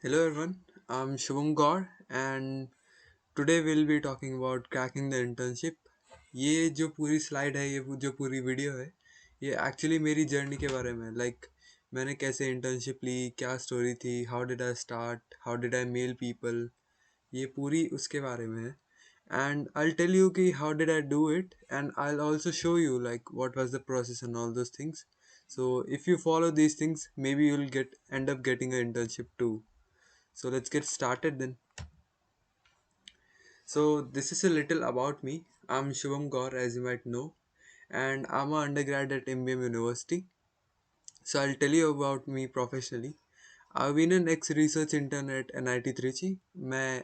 Hello everyone, I'm Shubham Gaur and today we'll be talking about cracking the internship. ये जो पूरी slide है, ये जो पूरी वीडियो है, ये एक्चुअली मेरी जर्नी के बारे में मैंने कैसे इंटर्नशिप ली, क्या स्टोरी थी, how did I start, how did I mail people, ये पूरी उसके बारे में है. And I'll tell you कि how did I do it, and I'll also show you like what was the process and all those things. So if you follow these things, maybe you'll get end up getting an internship too. So let's get started then. So this is a little about me. I'm Shivam Gaur, as you might know, and I'm an undergrad at MBM University. So I'll tell you about me professionally. I've been an ex-research intern at NIT Trichy. मैं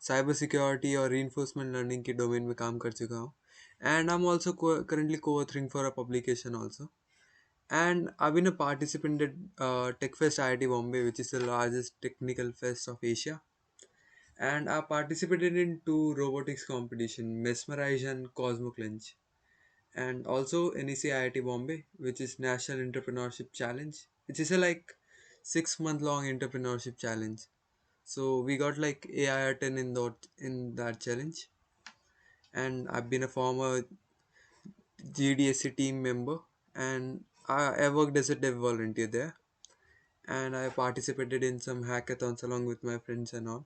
cyber security और reinforcement learning के domain में काम कर चुका हूँ. And I'm also currently co-authoring for a publication also. And I've been a participant at TechFest IIT Bombay, which is the largest technical fest of Asia. And I participated in two robotics competition, Mesmerize and Cosmo Clinch, and also NEC IIT Bombay, which is National Entrepreneurship Challenge, which is a 6 month long entrepreneurship challenge. So we got like AIR 10 in that challenge, and I've been a former GDSC team member, and I worked as a dev volunteer there, and I participated in some hackathons along with my friends and all.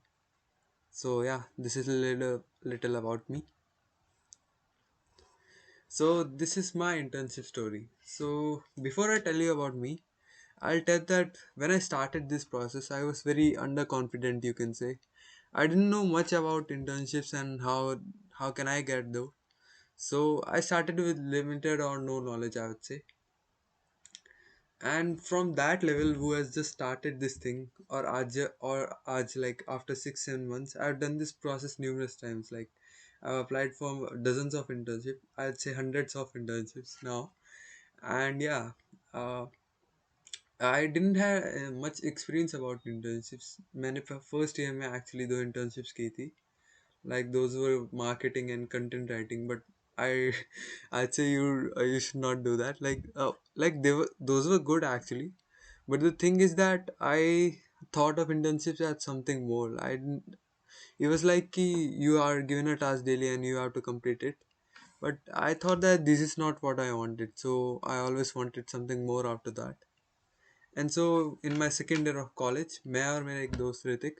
So yeah, this is a little about me. So this is my internship story. So before I tell you about me, I'll tell that when I started this process, I was very underconfident, you can say. I didn't know much about internships and how can I get though. So I started with limited or no knowledge, I would say. And from that level, who has just started this thing, or like after 6 7 months, I've done this process numerous times. Like I've applied for dozens of internships. I'd say hundreds of internships now. And yeah, uh, I didn't have much experience about internships. मैंने first year में actually दो internships की थी. Like those were marketing and content writing, but I I'd say you should not do that. Like those were good actually, but the thing is that I thought of internships as something more. I didn't, it was like ki you are given a task daily and you have to complete it, but I thought that this is not what I wanted, so I always wanted something more after that. And so in my second year of college, मैं और मेरा एक दोस्त Hrithik,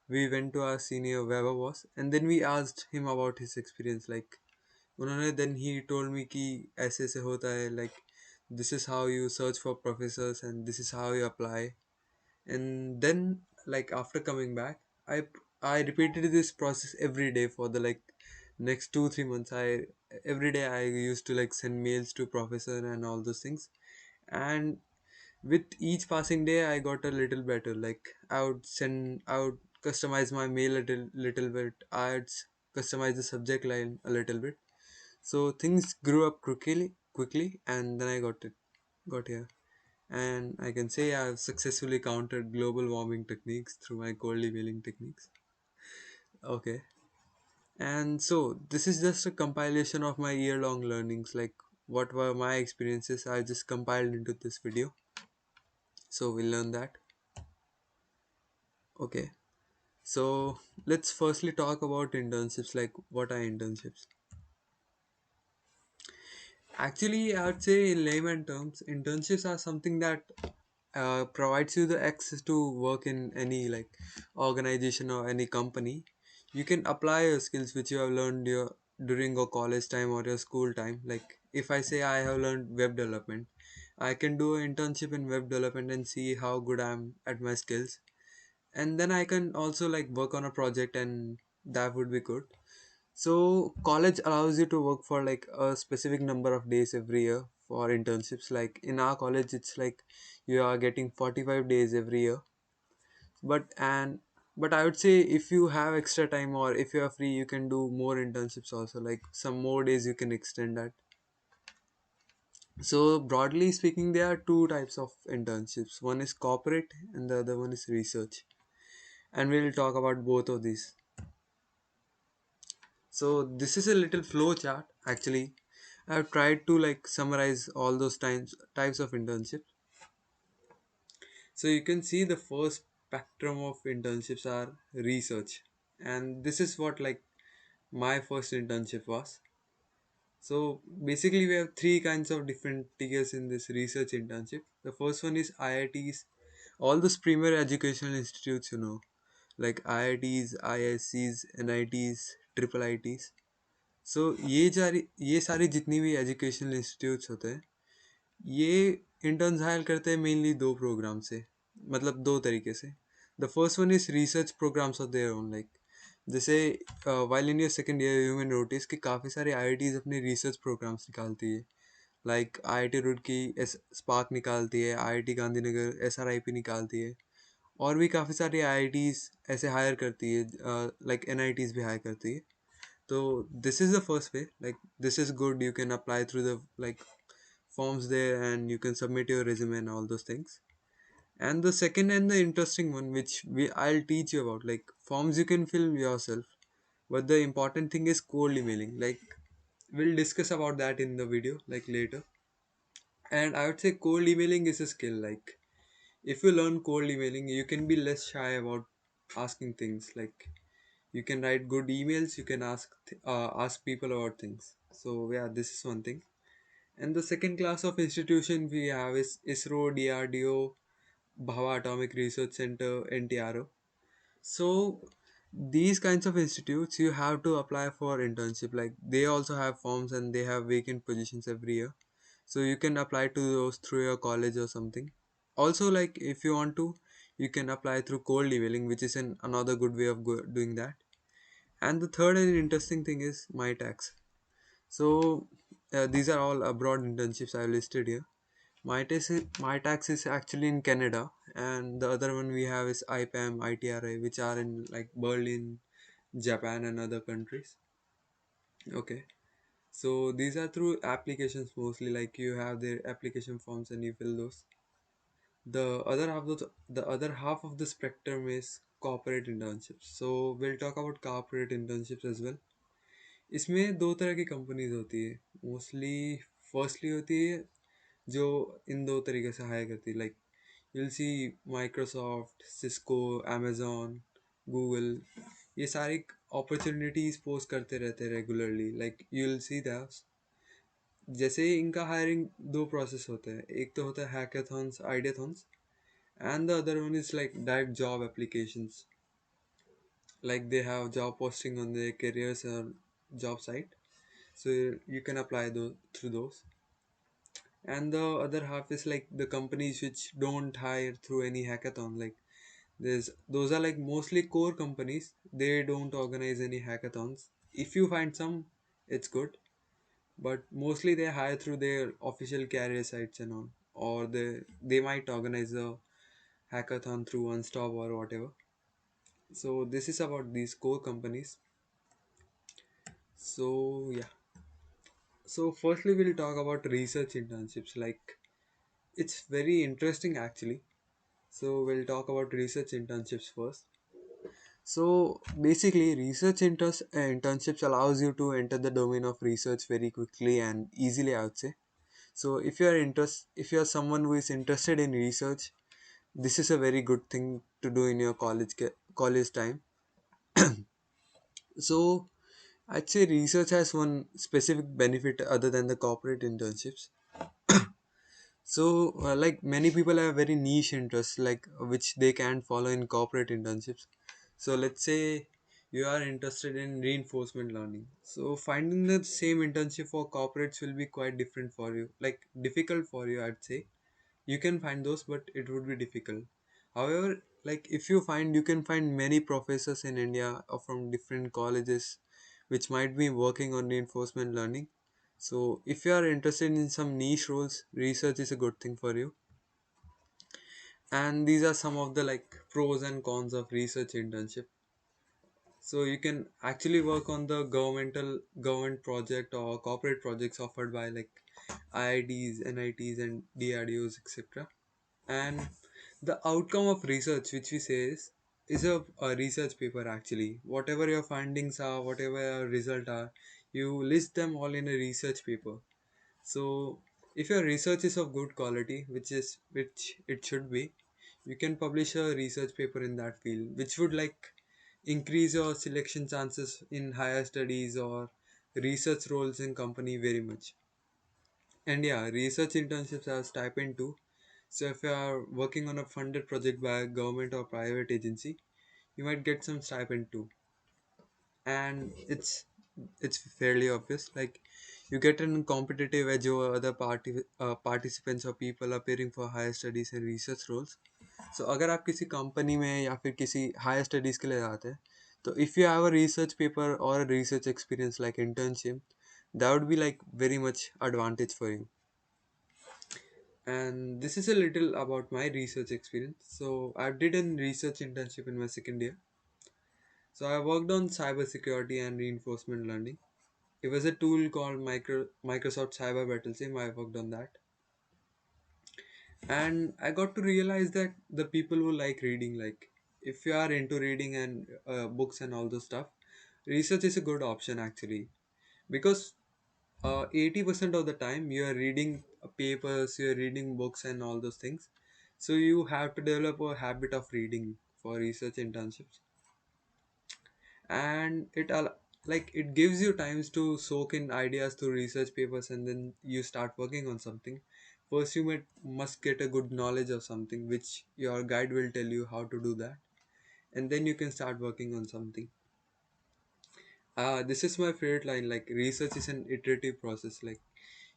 we went to our senior Weber boss and then we asked him about his experience. Like उन्होंने then he told me कि ऐसे ऐसे होता है, like this is how you search for professors and this is how you apply. And then like after coming back, I repeated this process every day for the like next 2 3 months. I every day I used to like send mails to professor and all those things. And with each passing day I got a little better. Like I would customize my mail a little bit. Customize the subject line a little bit. So things grew up quickly, and then I got here. And I can say I've successfully countered global warming techniques through my cold emailing techniques. Okay. And so this is just a compilation of my year-long learnings. Like what were my experiences, I just compiled into this video. So we'll learn that. Okay. So let's firstly talk about internships. Like what are internships? Actually, I would say in layman terms, internships are something that provides you the access to work in any like organization or any company. You can apply your skills which you have learned during your college time or your school time. Like if I say I have learned web development, I can do an internship in web development and see how good I am at my skills, and then I can also like work on a project, and that would be good. So college allows you to work for like a specific number of days every year for internships. Like in our college, it's like you are getting 45 days every year. But and but I would say if you have extra time or if you are free, you can do more internships also. Like some more days you can extend that. So broadly speaking, there are two types of internships. One is corporate and the other one is research. And we'll talk about both of these. So this is a little flow chart actually. I've tried to like summarize all those types of internships. So you can see the first spectrum of internships are research, and this is what like my first internship was. So basically, we have three kinds of different tiers in this research internship. The first one is IITs, all those premier educational institutes, like IITs, ISCs, NITs, triple ITs. So ये सारी जितनी भी educational institutes होते हैं, ये interns higher करते हैं mainly दो प्रोग्राम से, मतलब दो तरीके से. The first one is research programs of their own, like जैसे while in your second year you man notice कि काफ़ी सारे आईआईटीज अपने रिसर्च प्रोग्राम्स निकालती है. Like IIT Roorkee as spark निकालती है, आईआईटी गांधीनगर एसआरआईपी निकालती है, और भी काफ़ी सारी आईआईटीज ऐसे हायर करती है, लाइक एनआईटीज भी हायर करती है. तो this is the first way, like this is good, you can apply through the like forms there and you can submit your resume and all those things. And the second and the interesting one, which I'll teach you about, like forms you can fill yourself, but the important thing is cold emailing. Like we'll discuss about that in the video like later. And I would say cold emailing is a skill. Like if you learn cold emailing, you can be less shy about asking things. Like you can write good emails, you can ask people about things. So yeah, this is one thing. And the second class of institution we have is ISRO, DRDO, Bhava Atomic Research Center, NTRO. So these kinds of institutes you have to apply for internship. Like they also have forms and they have vacant positions every year. So you can apply to those through your college or something. Also, like if you want to, you can apply through cold emailing, which is another good way of doing that. And the third and interesting thing is my tax. So these are all abroad internships I listed here. My tax is actually in Canada, and the other one we have is IPAM, ITRA, which are in like Berlin, Japan, and other countries. Okay, so these are through applications mostly. Like you have their application forms and you fill those. The other half of the spectrum is corporate internships. So we'll talk about corporate internships as well. इसमें दो तरह की companies होती है mostly. Firstly होती है जो इन दो तरीके से हायर करती है, like you'll see Microsoft, Cisco, amazon, Google. ये सारी अपॉर्चुनिटीज पोस्ट करते रहते हैं regularly, like you'll see that. जैसे इनका हायरिंग दो प्रोसेस होते हैं, एक तो होता है hackathons, ideathons, and the other one is like direct job applications. Like they have job posting on their careers or job site, so you can apply those through those. And the other half is like the companies which don't hire through any hackathon. Like there's those are like mostly core companies, they don't organize any hackathons. If you find some, it's good, but mostly they hire through their official career sites and all, or they might organize a hackathon through one stop or whatever. So this is about these core companies. So yeah, so firstly we'll talk about research internships. Like it's very interesting actually. So we'll talk about research internships first. So basically, internships allows you to enter the domain of research very quickly and easily, I would say. So if you are someone who is interested in research, this is a very good thing to do in your college time. So I'd say research has one specific benefit other than the corporate internships. So, like many people have very niche interests, like which they can follow in corporate internships. So, let's say you are interested in reinforcement learning. So, finding the same internship for corporates will be quite different for you, like difficult for you, I'd say. You can find those, but it would be difficult. However, like if you can find many professors in India or from different colleges which might be working on reinforcement learning. So if you are interested in some niche roles, research is a good thing for you. And these are some of the like pros and cons of research internship. So you can actually work on the government project or corporate projects offered by like IITs, NITs and DRDOs, etc. And the outcome of research which we say is a research paper. Actually whatever your findings are, whatever your result are, you list them all in a research paper. So if your research is of good quality, which it should be, you can publish a research paper in that field, which would like increase your selection chances in higher studies or research roles in company very much. And yeah, research internships have stipend too. So if you are working on a funded project by a government or private agency, you might get some stipend too. And it's fairly obvious, like you get an competitive edge over other participants or people appearing for higher studies and research roles. So अगर आप किसी company में या फिर किसी higher studies के लिए जाते हैं, तो if you have a research paper और research experience like internship, that would be like very much advantage for you. And this is a little about my research experience. So I did a research internship in my second year. So I worked on cybersecurity and reinforcement learning. It was a tool called Microsoft Cyber Battlesym. I worked on that, and I got to realize that the people who like reading, like if you are into reading and books and all those stuff, research is a good option actually, because 80% of the time you are reading papers, you are reading books and all those things. So you have to develop a habit of reading for research internships, and like it gives you times to soak in ideas through research papers, and then you start working on something. First you must get a good knowledge of something which your guide will tell you how to do that, and then you can start working on something. This is my favorite line, like research is an iterative process. Like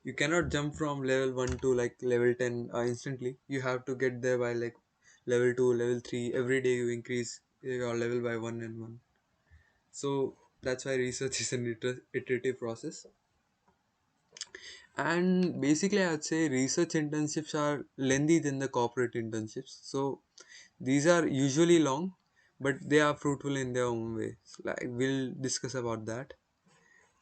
you cannot jump from level 1 to like level 10 instantly. You have to get there by like level 2, level 3. Every day you increase your level by 1 and 1. So that's why research is an iterative process. And basically, I would say research internships are lengthy than the corporate internships. So these are usually long, but they are fruitful in their own way. So, like we'll discuss about that.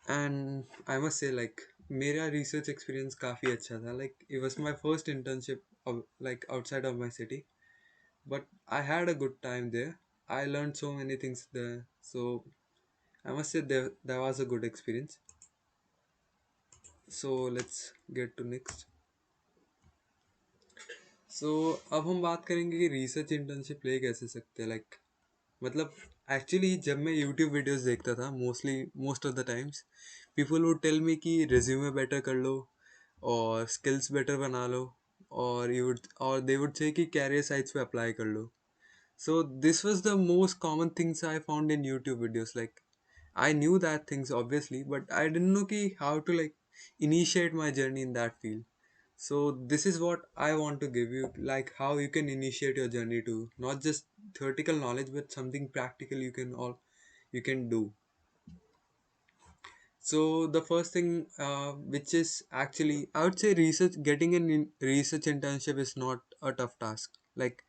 And I must say, like मेरा research experience काफ़ी अच्छा था. Like it was my first internship of, like outside of my city, but I had a good time there. I learned so many things there. So I must say there was a good experience. So let's get to next. So अब हम बात करेंगे कि research internship ले कैसे सकते हैं, like मतलब एक्चुअली जब मैं यूट्यूब वीडियोस देखता था, most of the times people would tell me कि रिज्यूमे बेटर कर लो और स्किल्स बेटर बना लो, और दे वुड से कि कैरियर साइट्स पे अप्लाई कर लो. So this was the most common things I found in YouTube videos. Like I knew that things obviously, but I didn't know ki how to like initiate my journey in that field. So this is what I want to give you, like how you can initiate your journey to not just theoretical knowledge, but something practical you can do. So the first thing, which is actually, I would say research, getting an research internship is not a tough task. Like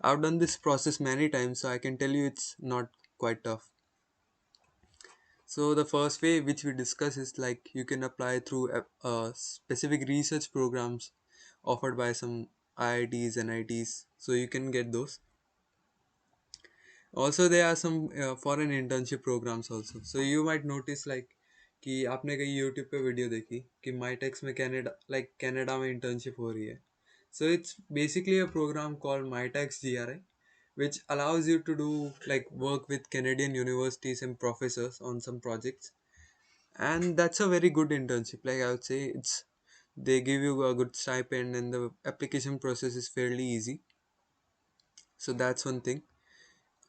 I've done this process many times, so I can tell you it's not quite tough. So the first way which we discuss is like you can apply through specific research programs offered by some IITs and ITs. So you can get those. Also there are some foreign internship programs also. So you might notice like कि आपने कहीं YouTube पे video देखी कि माईटेक्स में Canada में internship हो रही है. So it's basically a program called MyTax GRI, which allows you to do like work with Canadian universities and professors on some projects. And that's a very good internship. Like I would say, they give you a good stipend and the application process is fairly easy. So that's one thing.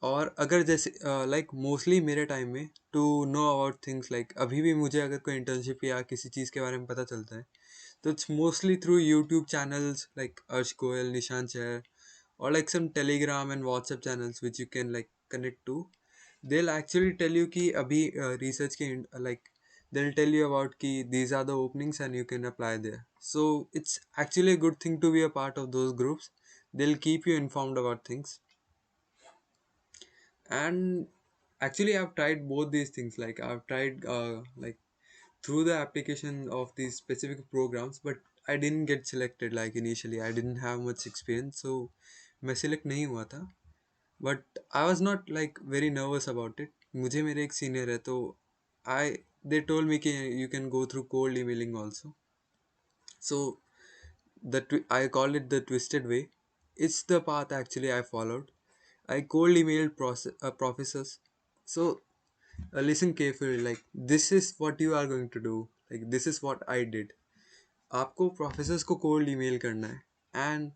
और अगर जैसे like mostly मेरे time में to know about things, like अभी भी मुझे अगर कोई इंटर्नशिप या किसी चीज़ के बारे में पता चलता है, तो it's mostly through YouTube channels like अर्श गोयल, निशान शहर, or like some telegram and whatsapp channels which you can like connect to. They'll actually tell you कि अभी research के like they'll tell you about कि these are the openings and you can apply there. So it's actually a good thing to be a part of those groups. They'll keep you informed about things. And actually I've tried both these things. Like I've tried like through the application of these specific programs, but I didn't get selected. Like initially I didn't have much experience, so मैं select नहीं हुआ था. But I was not like very nervous about it. मुझे मेरे एक senior है, तो I they told me कि you can go through cold emailing also. So I called it the twisted way. It's the path actually I followed. I cold emailed professors. So listen carefully. Like this is what you are going to do. Like this is what I did. आपको professors को cold email करना है. And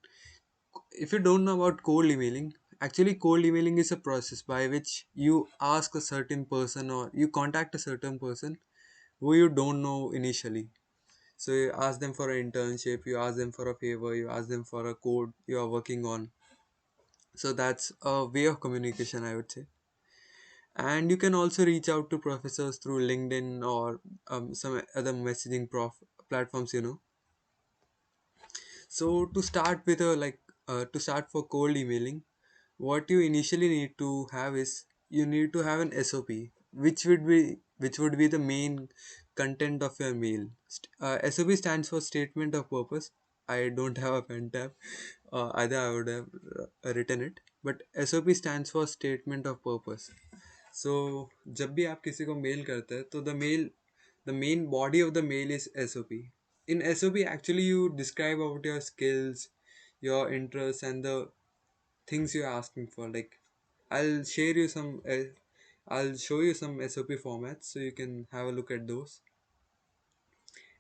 if you don't know about cold emailing, actually cold emailing is a process by which you ask a certain person or you contact a certain person who you don't know initially. So you ask them for an internship, you ask them for a favor, you ask them for a code you are working on. So that's a way of communication, I would say. And you can also reach out to professors through LinkedIn or some other messaging platforms, you know. So to start with a to start for cold emailing, what you initially need to have is you need to have an SOP, which would be the main content of your mail. SOP stands for statement of purpose. I don't have a pen tab. Either I would have written it, but SOP stands for statement of purpose. So जब भी आप किसी को mail करते हैं तो the main body of the mail is SOP. In SOP actually you describe about your skills, your interests, and the things you're asking for. Like I'll share you some I'll show you some SOP formats so you can have a look at those.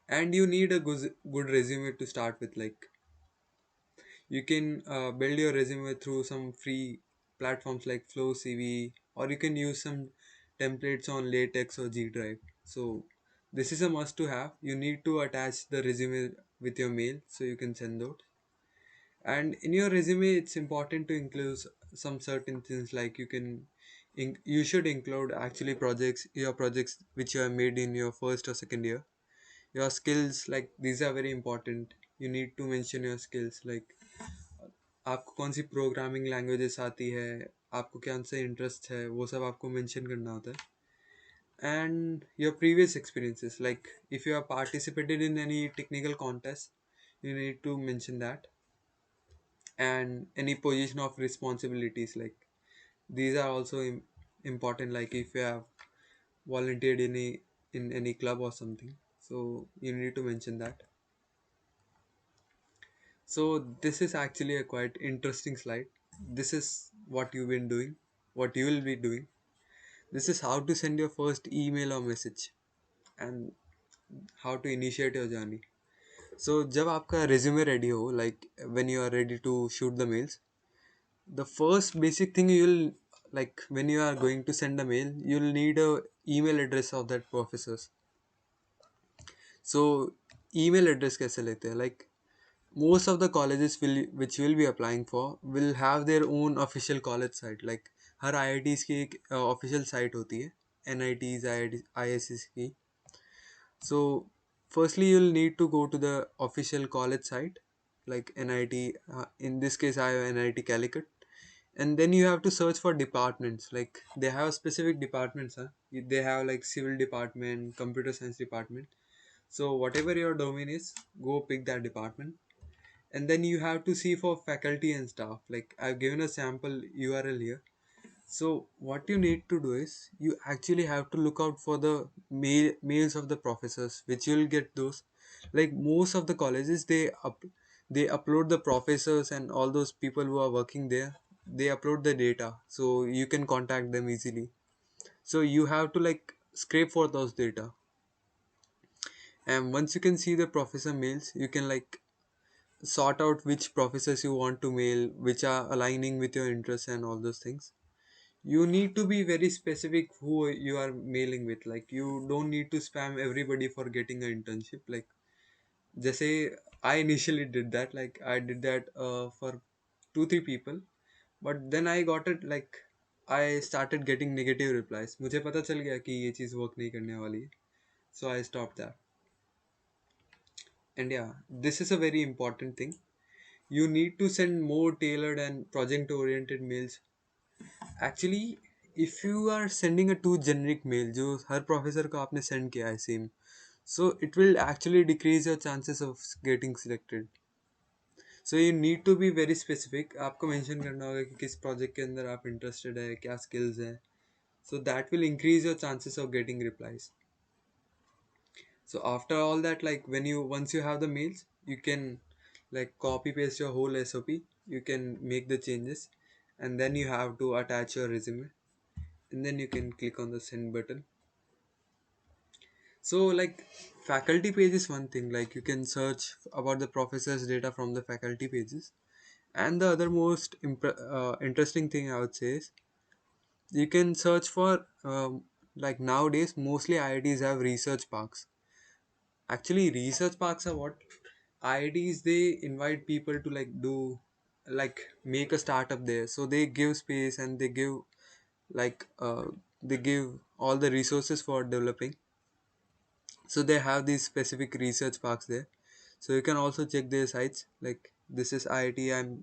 And you need a good resume to start with. Like you can build your resume through some free platforms like Flow CV, or you can use some templates on Latex or G Drive. So this is a must to have. You need to attach the resume with your mail so you can send those. And in your resume, it's important to include some certain things like you should include actually your projects which you have made in your first or second year. Your skills, like these are very important. You need to mention your skills like आपको कौन सी programming languages आती है, आपको कौन से interest है, वो सब आपको मेंशन करना होता है. And your previous experiences, like if you have participated in any technical contest, you need to mention that. And any position of responsibilities, like these are also important, like if you have volunteered in any club or something, so you need to mention that. So this is actually a quite interesting slide. This is what you've been doing, what you will be doing. This is how to send your first email or message and how to initiate your journey. So जब आपका resume ready हो, like when you are ready to shoot the mails, the first basic thing you'll like when you are going to send a mail, you'll need a email address of that professors. So email address कैसे लेते हैं, like most of the colleges which will be applying for will have their own official college site. Like her IITs की एक official site होती है, NITs IITs की. So firstly you'll need to go to the official college site like NIT, in this case I have NIT Calicut. And then you have to search for departments, like they have specific departments, huh? They have like civil department, computer science department. So whatever your domain is, go pick that department. And then you have to see for faculty and staff. Like I've given a sample URL here. So what you need to do is you actually have to look out for the mails of the professors, which you'll get those. Like most of the colleges, they upload the professors and all those people who are working there. They upload the data, so you can contact them easily. So you have to like scrape for those data, and once you can see the professor mails, you can like sort out which professors you want to mail, which are aligning with your interests and all those things. You need to be very specific who you are mailing with. Like you don't need to spam everybody for getting an internship. Like जैसे I initially did that, like I did that for 2-3 people, but then I got it like I started getting negative replies. मुझे पता चल गया कि ये चीज़ work नहीं करने वाली है, so I stopped that. And yeah, this is a very important thing. You need to send more tailored and project oriented mails. Actually, if you are sending a too generic mail जो हर professor को आपने send किया है same, so it will actually decrease your chances of getting selected. So you need to be very specific. आपको mention करना होगा कि किस project के अंदर आप interested है, क्या skills है. So that will increase your chances of getting replies. So after all that, like once you have the mails, you can like copy paste your whole SOP. You can make the changes, and then you have to attach your resume, and then you can click on the send button. So like faculty page is one thing, like you can search about the professor's data from the faculty pages. And the other most interesting thing I would say is you can search for like nowadays mostly IITs have research parks. Actually, research parks are what IITs, they invite people to like do, like make a startup there. So they give space and they give like they give all the resources for developing. So they have these specific research parks there. So you can also check their sites. Like this is IIT.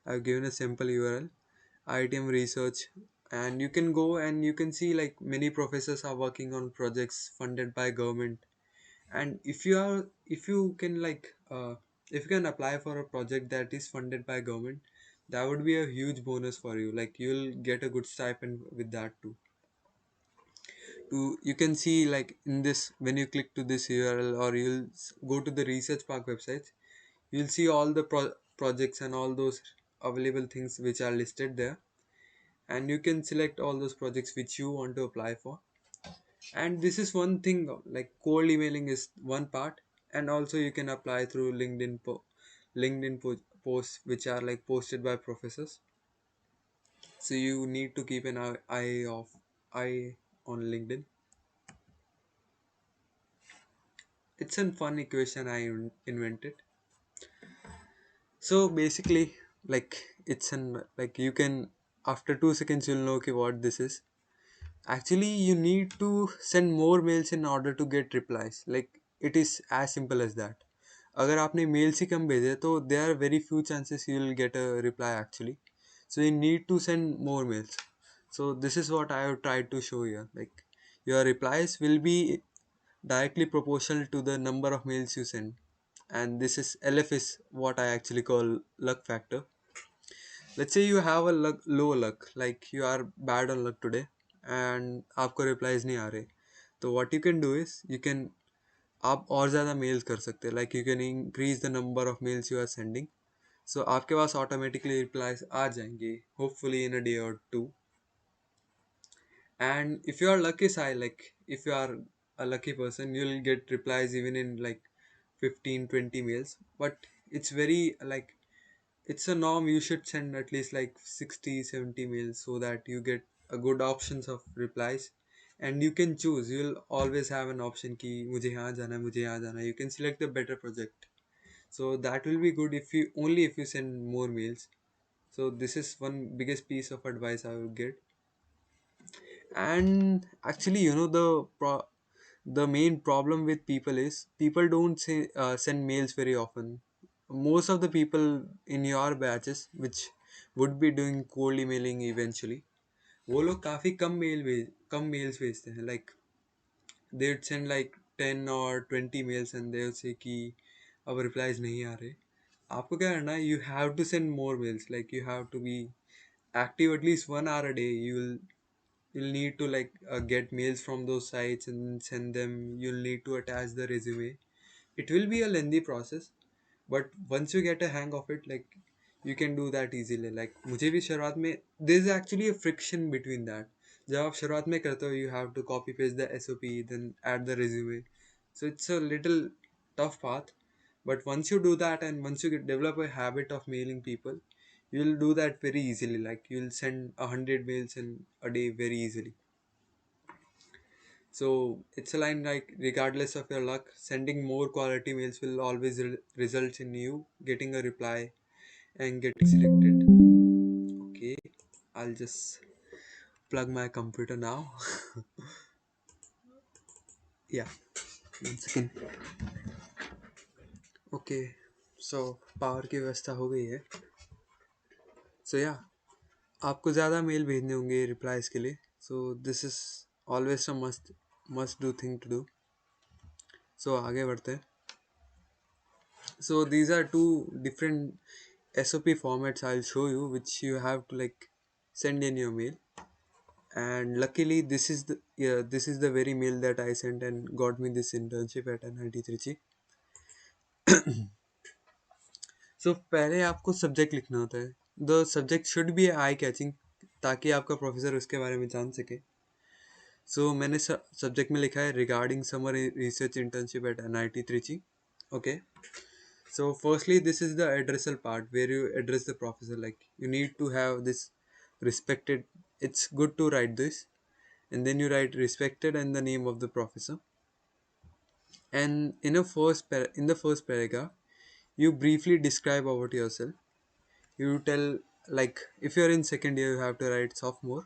I've given a simple URL, IITM research, and you can go and you can see like many professors are working on projects funded by government. And if you can like if you can apply for a project that is funded by government, that would be a huge bonus for you. Like you'll get a good stipend with that too. To you can see like in this, when you click to this URL or you'll go to the research park websites, you'll see all the projects and all those available things which are listed there, and you can select all those projects which you want to apply for. And this is one thing, like cold emailing is one part, and also you can apply through posts which are like posted by professors. So you need to keep an eye on LinkedIn. It's a fun equation I invented. So basically, like it's an like you can, after 2 seconds you'll know okay, what this is. Actually, you need to send more mails in order to get replies. Like it is as simple as that. अगर आपने mails ही कम भेजे तो there are very few chances you will get a reply actually. So you need to send more mails. So this is what I have tried to show here. Like your replies will be directly proportional to the number of mails you send. And this is LF is what I actually call luck factor. Let's say you have a low luck, like you are bad on luck today, and आपको replies नहीं आ रहे, तो what you can do is you can, आप और ज़्यादा mails कर सकते हैं, like you can increase the number of mails you are sending. So आपके पास automatically replies आ जाएंगे, hopefully in a day or two. And if you are lucky side, like if you are a lucky person, you'll get replies even in like 15-20 mails. But it's very like, it's a norm, you should send at least like 60-70 mails so that you get a good options of replies. And you can choose, you'll always have an option ki mujhe yahan jana hai, mujhe yahan jana hai. You can select the better project. So that will be good if you only if you send more mails. So this is one biggest piece of advice I would get. And actually, the main problem with people is people don't send mails very often. Most of the people in your batches which would be doing cold emailing eventually, वो लोग काफ़ी कम mails भेजते हैं. Like they would send like 10 or 20 mails and they would say कि अब replies नहीं आ रहे. आपको क्या करना है, you have to send more mails. Like you have to be active at least 1 hour a day. You'll need to like get mails from those sites and send them. You'll need to attach the resume. It will be a lengthy process, but once you get a hang of it, like you can do that easily. Like मुझे भी शुरुआत में there is actually a friction between that. जब आप शुरुआत में करते हो, you have to copy paste the SOP, then add the resume. So it's a little tough path. But once you do that and once you develop a habit of mailing people, you'll do that very easily. Like you'll send 100 mails in a day very easily. So it's a line like, regardless of your luck, sending more quality mails will always result in you getting a reply and getting selected. Okay, I'll just plug my computer now. Yeah, 1 second. Okay, so power की व्यवस्था हो गई है. So yeah, आपको ज़्यादा mail भेजने होंगे replies के लिए. So this is always a must do thing to do. So आगे बढ़ते हैं. So these are two different SOP formats I'll show you, which you have to like send in your mail. And luckily this is the very mail that I sent and got me this internship at NIT Trichy. सो पहले आपको subject लिखना होता है. The subject should be eye catching, ताकि आपका professor उसके बारे में जान सके. सो मैंने सब्जेक्ट में लिखा है regarding summer research internship at NIT Trichy. Okay. So firstly, this is the addressal part where you address the professor. Like you need to have this respected. It's good to write this, and then you write respected and the name of the professor. And in the first paragraph, you briefly describe about yourself. You tell, like if you're in second year, you have to write sophomore.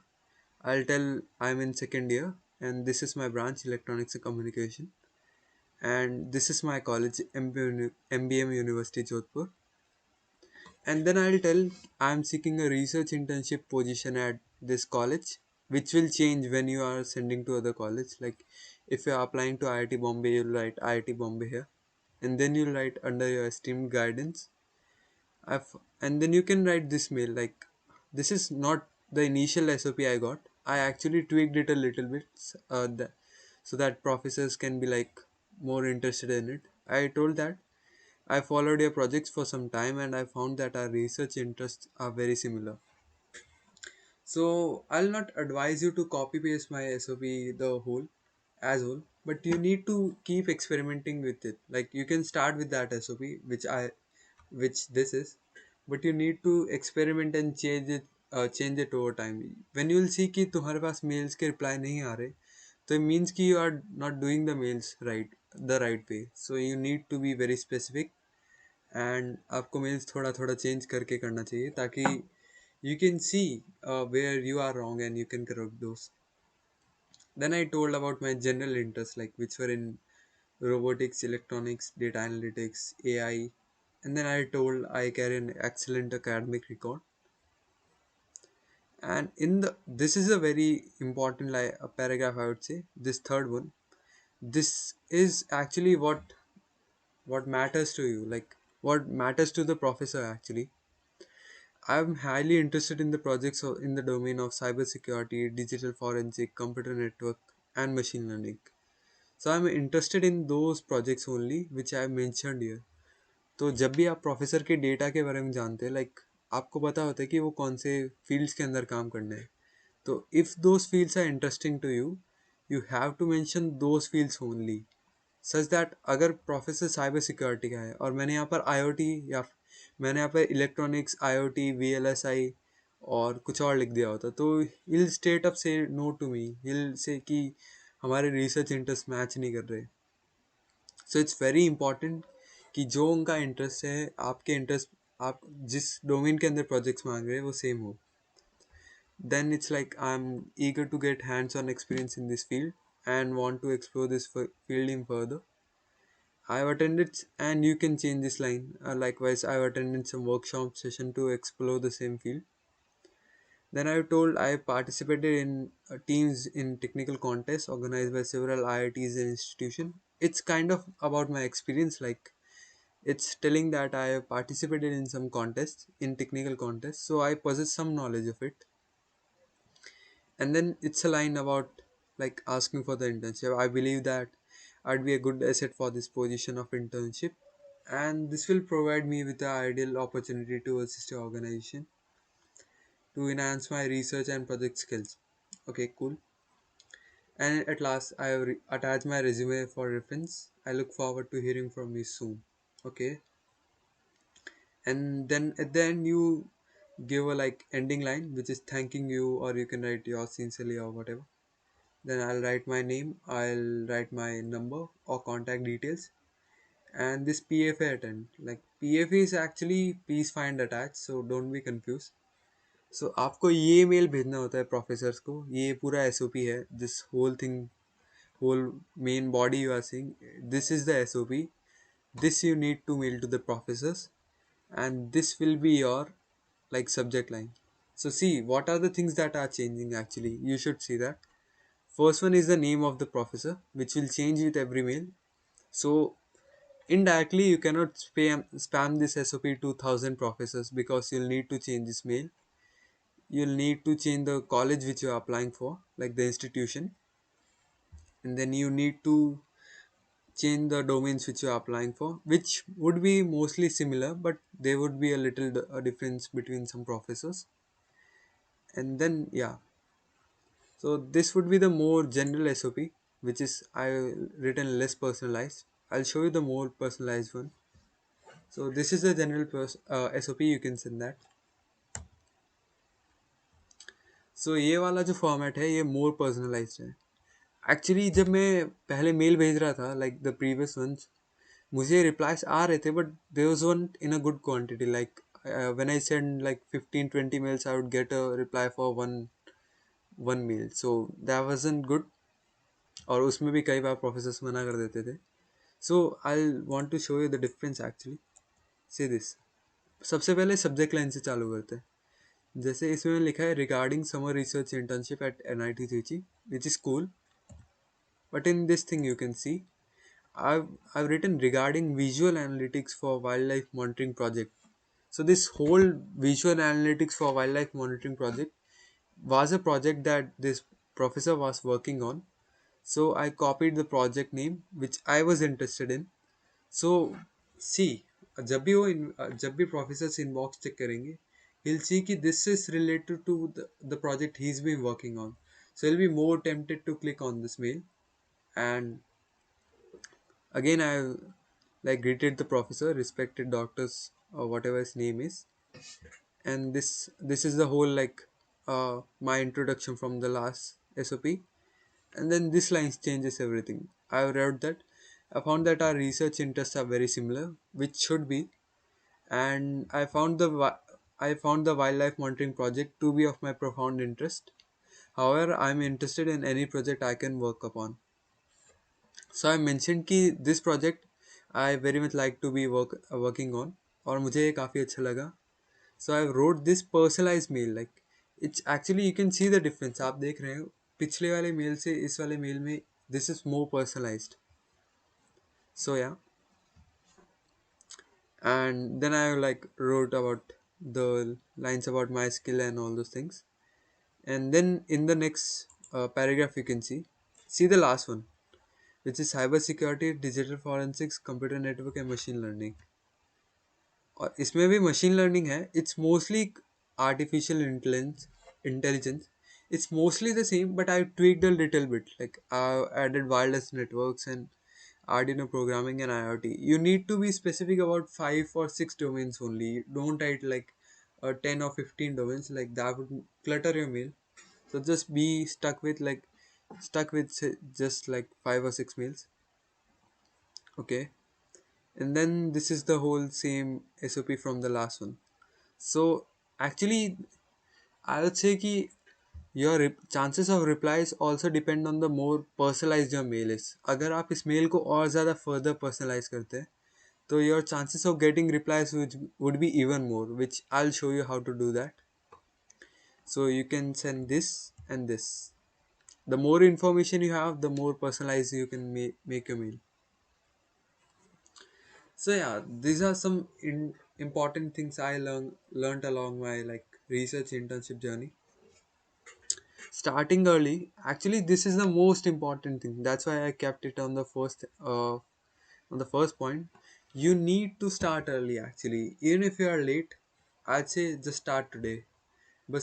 I'll tell I'm in second year, and this is my branch, electronics and communication, and this is my college, MBM University Jodhpur. And then I'll tell I'm seeking a research internship position at this college, which will change when you are sending to other college. Like if you're applying to IIT Bombay, you'll write IIT Bombay here, and then you'll write under your esteemed guidance. And then you can write this mail, like this is not the initial SOP I got. I actually tweaked it a little bit, so that professors can be like more interested in it. I told that I followed your projects for some time and I found that our research interests are very similar. So I'll not advise you to copy paste my SOP the whole as whole, but you need to keep experimenting with it. Like you can start with that SOP, which this is, but you need to experiment and change it over time. When you will see कि तुम्हारे पास mails के reply नहीं आ रहे, तो it means कि you are not doing the mails right, the right way. So you need to be very specific, and आपको mails थोड़ा थोड़ा चेंज करके करना चाहिए, ताकि you can see where you are wrong and you can correct those. Then I told about my general interests, like which were in robotics, electronics, data analytics, AI, and then I told I carry an excellent academic record. And in the this is a very important a paragraph, I would say. This third one, this is actually what matters to you, like what matters to the professor actually. I'm highly interested in the projects in the domain of cybersecurity, digital forensic, computer network, and machine learning. So I'm interested in those projects only which I mentioned here. तो जब भी आप professor के data के बारे में जानते हैं, लाइक आपको पता होता है कि वो कौन से फील्ड्स के अंदर काम करना है. तो if those fields are interesting to you, you have to mention those fields only, such that अगर प्रोफेसर साइबर सिक्योरिटी का है और मैंने यहाँ पर आईओटी या मैंने यहाँ पर इलेक्ट्रॉनिक्स, आईओटी, वीएलएसआई और कुछ और लिख दिया होता, तो हिल स्टेट अप से नो टू मी, हिल से कि हमारे रिसर्च इंटरेस्ट मैच नहीं कर रहे. सो इट्स वेरी इंपॉर्टेंट कि जो उनका इंटरेस्ट है, आपके इंटरेस्ट, आप जिस डोमेन के अंदर प्रोजेक्ट्स मांग रहे हैं वो सेम हो. Then it's like I'm eager to get hands-on experience in this field and want to explore this field in further. I've attended, and you can change this line. Likewise, I've attended some workshop session to explore the same field. Then I told I participated in teams in technical contests organized by several IITs and institutions. It's kind of about my experience, like it's telling that I have participated in some contests, in technical contests, so I possess some knowledge of it. And then it's a line about like asking for the internship. I believe that I'd be a good asset for this position of internship, and this will provide me with the ideal opportunity to assist your organization to enhance my research and project skills. Okay, cool. And at last, I have attached my resume for reference. I look forward to hearing from you soon. Okay. And then at the end, you give a like ending line which is thanking you, or you can write yours sincerely or whatever. Then I'll write my name, I'll write my number or contact details, and this PFA attend. Like PFA is actually please find attached, so don't be confused. So आपको ये mail भेजना होता है professors को, ये पूरा SOP है, this whole thing, whole main body you are seeing, this is the SOP, this you need to mail to the professors, and this will be your like subject line. So see what are the things that are changing actually, you should see that. First one is the name of the professor, which will change with every mail. So indirectly, you cannot spam this SOP to 1000 professors, because you'll need to change this mail. You'll need to change the college which you are applying for, like the institution, and then you need to change the domains which you are applying for, which would be mostly similar, but there would be a little difference between some professors. And then yeah, so this would be the more general SOP, which is I written less personalized. I'll show you the more personalized one. So this is the general SOP, you can send that. So ये वाला जो format है ये मोर personalised है. Actually जब मैं पहले mail भेज रहा था लाइक द प्रीवियस वंस, मुझे रिप्लाईज आ रहे थे but there was one in a good quantity. Like when I send like 15-20 mails I would get a reply for one one mail. So that wasn't good. और उसमें भी कई बार professors मना कर देते थे. So I want to show you the difference actually. See this. सबसे पहले सब्जेक्ट लाइन से चालू करते हैं. जैसे इसमें लिखा है regarding summer research internship at NIT Trichy, which is cool. But in this thing you can see I've written regarding visual analytics for wildlife monitoring project. So this whole visual analytics for wildlife monitoring project was a project that this professor was working on. So I copied the project name which I was interested in. So see, जब भी professor inbox check करेंगे, he'll see कि this is related to the project he's been working on. So he'll be more tempted to click on this mail. And again I like greeted the professor, respected doctors or whatever his name is. And this is the whole like my introduction from the last SOP. And then this line changes everything. I read that I found that our research interests are very similar, which should be. And I found the wildlife monitoring project to be of my profound interest. However, I'm interested in any project I can work upon. So I mentioned कि this project I very much like to be working on, और मुझे ये काफ़ी अच्छा लगा. So I wrote this personalized mail. Like it's actually you can see the difference. आप देख रहे हो पिछले वाले मेल से इस वाले मेल में this is more personalized. So yeah, and then I like wrote about the lines about my skill and all those things. And then in the next paragraph you can see the last one, which is cybersecurity, digital forensics, computer network and machine learning. और इसमें भी machine learning है. It's mostly artificial intelligence. It's mostly the same, but I tweaked a little bit. Like I added wireless networks and Arduino programming and IoT. You need to be specific about 5 or 6 domains only. Don't write like 10 or 15 domains. Like that would clutter your mail. So just be stuck with say, just like 5 or 6 mails. Okay, and then this is the whole same SOP from the last one. So actually, I would say कि your chances of replies also depend on the more personalized your mail is. अगर आप इस mail को और ज़्यादा further personalize करते हैं, तो your chances of getting replies would be even more, which I'll show you how to do that. So you can send this and this. The more information you have, the more personalized you can make your mail. So yeah, these are some important things I learned along my like research internship journey. Starting early, actually, this is the most important thing. That's why I kept it on the first point. You need to start early. Actually, even if you are late, I'd say just start today. But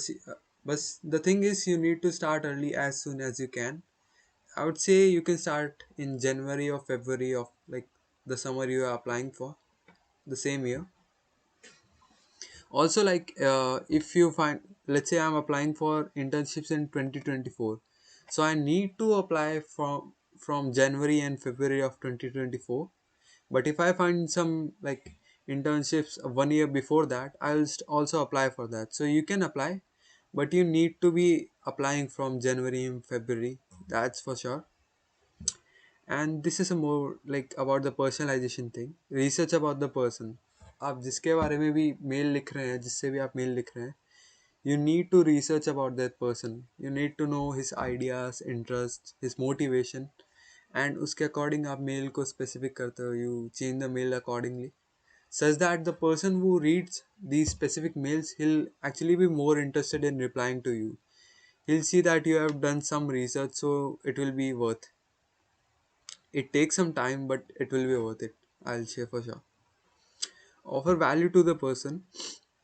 the thing is, you need to start early as soon as you can. I would say you can start in January or February of like the summer you are applying for the same year. Also like if you find, let's say I'm applying for internships in 2024, so I need to apply from January and February of 2024. But if I find some like internships 1 year before that, I'll also apply for that. So you can apply, but you need to be applying from January and February, that's for sure. And this is a more like about the personalization thing. Research about the person. आप जिसके बारे में भी mail लिख रहे हैं, जिससे भी आप मेल लिख रहे हैं, you need to research about that person. You need to know his ideas, interests, his motivation, and उसके according आप मेल को specific करते हो. You change the mail accordingly, such that the person who reads these specific mails, he'll actually be more interested in replying to you. He'll see that you have done some research, so it will be worth. It takes some time, but it will be worth it. I'll share for sure. Offer value to the person.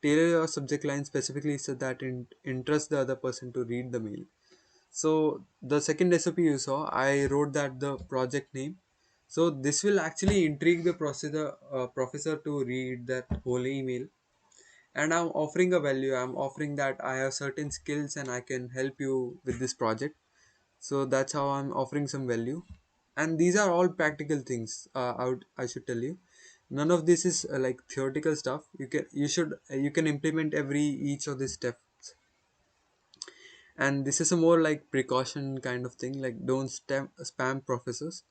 Tailor your subject line specifically so that it interests the other person to read the mail. So the second SOP you saw, I wrote that the project name. So this will actually intrigue the professor to read that whole email. And I'm offering a value. I'm offering that I have certain skills and I can help you with this project. So that's how I'm offering some value. And these are all practical things. I should tell you, none of this is like theoretical stuff. You can implement every each of these steps. And this is a more like precaution kind of thing. Like don't spam professors.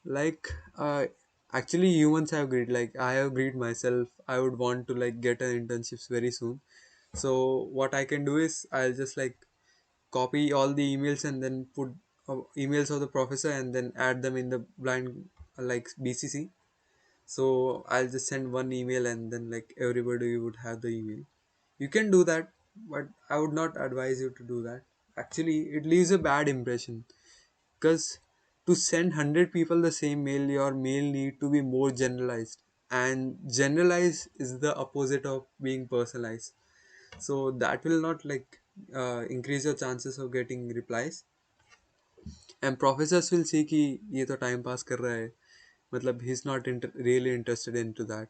Like actually humans have greed. Like I have greed myself. I would want to like get an internships very soon. So what I can do is I'll just like copy all the emails and then put emails of the professor and then add them in the blind like BCC. So I'll just send one email and then like everybody would have the email. You can do that, but I would not advise you to do that. Actually, it leaves a bad impression because to send 100 people the same mail, your mail need to be more generalized, and generalized is the opposite of being personalized. So that will not like increase your chances of getting replies. And professors will see कि ये तो time pass कर रहा है, मतलब he's not really interested into that.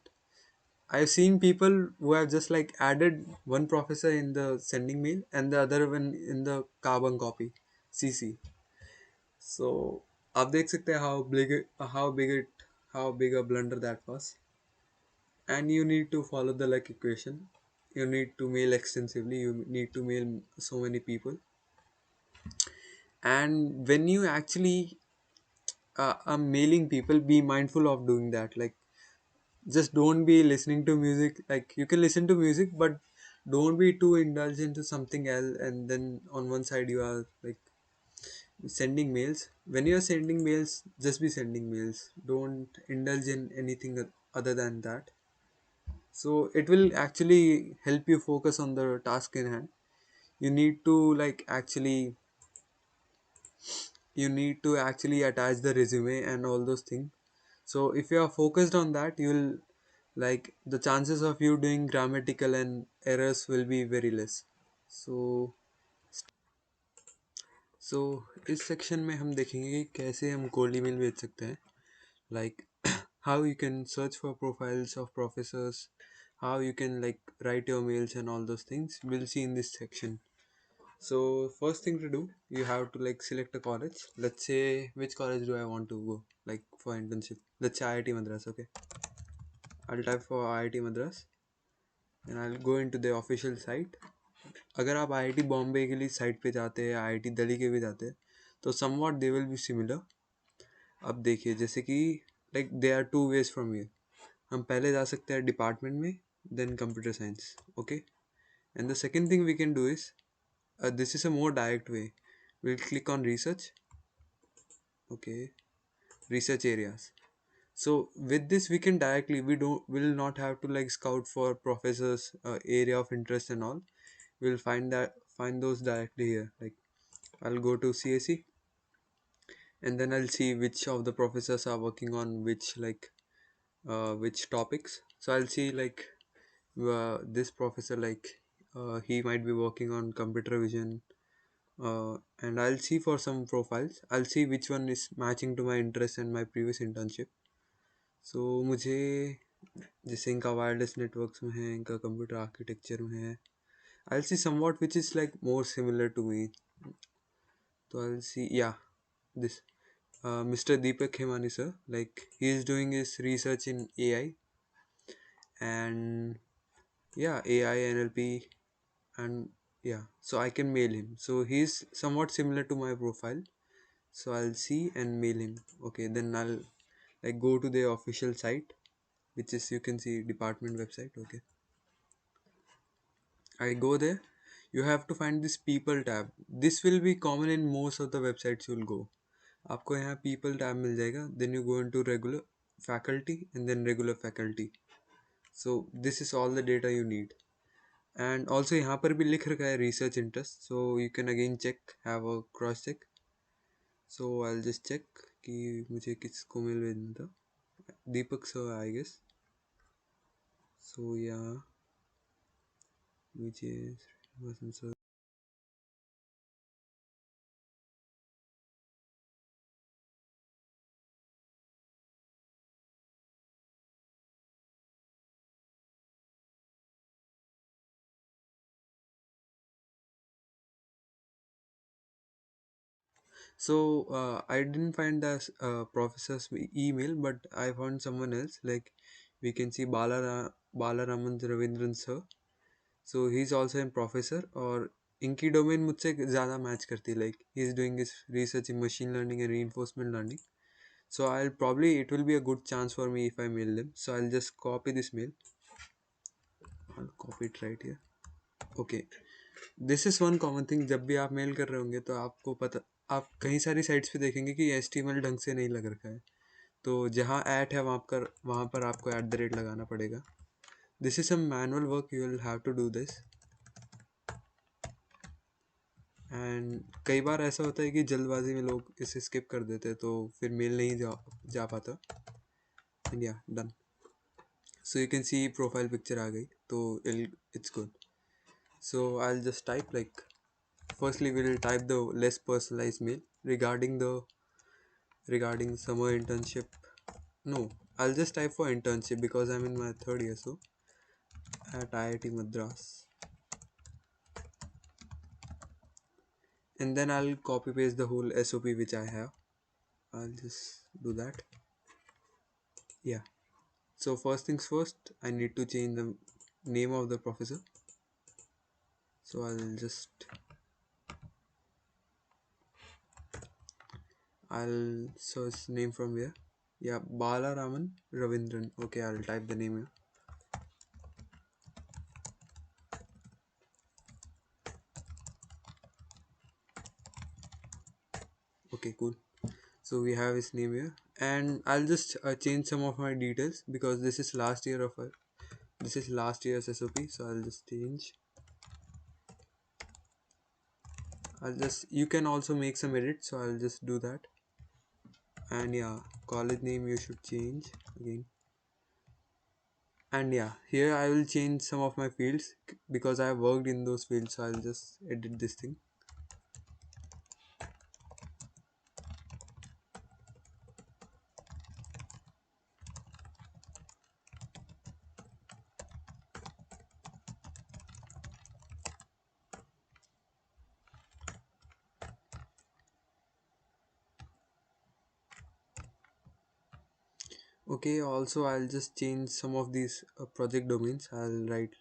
I've seen people who have just like added one professor in the sending mail and the other one in the carbon copy CC. So आप देख सकते हैं how big a blunder that was. And you need to follow the like equation. You need to mail extensively. You need to mail so many people. And when you actually are mailing people, be mindful of doing that. Like just don't be listening to music. Like you can listen to music, but don't be too indulged into something else. And then on one side you are like sending mails. When you are sending mails, just be sending mails. Don't indulge in anything other than that. So it will actually help you focus on the task in hand. You need to like actually you need to actually attach the resume and all those things. So if you are focused on that, you'll like the chances of you doing grammatical and errors will be very less. So so इस section में हम देखेंगे कि कैसे हम cold email भेज सकते हैं. Like how you can search for profiles of professors, how you can like write your mails and all those things we'll see in this section. So first thing to do, you have to like select a college. Let's say which college do I want to go like for internship. Let's say IIT Madras. Okay, I'll type for IIT Madras and I'll go into the official site. अगर आप IIT Bombay के लिए site पे जाते हैं, IIT Delhi के भी जाते हैं, तो somewhat they will be similar. अब देखिए जैसे कि like they are two ways from here. हम पहले जा सकते हैं डिपार्टमेंट में, then computer science. Okay, and the second thing we can do is this is a more direct way. We'll click on research. Okay, research areas. So with this we can directly, we don't will not have to like scout for professors area of interest and all. We'll find those directly here. Like I'll go to CSE and then I'll see which of the professors are working on which topics. So I'll see like this professor like he might be working on computer vision, and I'll see for some profiles. I'll see which one is matching to my interest and my previous internship. So मुझे जैसे इनका wireless networks में है, इनका computer architecture में है. I'll see somewhat which is like more similar to me. So I'll see, yeah, this Mr. Deepak Hemani sir, like he is doing his research in AI and yeah, AI NLP and yeah, so I can mail him. So he's somewhat similar to my profile. So I'll see and mail him. Okay, then I'll like go to the official site, which is you can see department website. Okay, I go there. You have to find this people tab. This will be common in most of the websites you'll go. आपको यहाँ people tab मिल जाएगा. Then you go into regular faculty and then regular faculty. So this is all the data you need. And also यहाँ पर भी लिख रखा है research interest. So you can again check, have a cross check. So I'll just check कि मुझे किसको mail भेजना था. Deepak sir, I guess. So yeah, which is Vasan sir. So I didn't find the professor's email, but I found someone else. Like we can see Balaraman Ravindran sir. So he's also a professor. और इनकी domain मुझसे ज़्यादा match करती है. Like he is doing his research in machine learning and reinforcement learning. So I'll probably it will be a good chance for me if I mail them. So I'll just copy this mail. I'll copy it right here. Okay. This is one common thing. जब भी आप mail कर रहे होंगे तो आपको पता, आप कई सारी साइट्स पे देखेंगे कि HTML ढंग से नहीं लग रखा है. तो जहाँ ऐट है वहाँ पर आपको @ लगाना पड़ेगा. This is some manual work, you will have to do this. And कई बार ऐसा होता है कि जल्दबाजी में लोग इसे स्किप कर देते हैं, तो फिर मेल नहीं जा पाता. एंड या done. So you can see profile picture आ गई, तो it's good. So I will just type like, firstly we will type the less personalized mail regarding summer internship. No, I'll just type for internship because I'm in my third year. So at IIT Madras, and then I'll copy paste the whole SOP which I have. I'll just do that. Yeah. So first things first, I need to change the name of the professor. So I'll search name from here. Yeah, Balaraman Ravindran. Okay, I'll type the name here. Okay, cool. So we have his name here, and I'll just change some of my details because this is last year of our, this is last year's SOP. So I'll just change. You can also make some edits, so I'll just do that. And yeah, college name you should change again. And yeah, here I will change some of my fields because I have worked in those fields, so I'll just edit this thing. Okay, also I'll just change some of these project domains. I'll write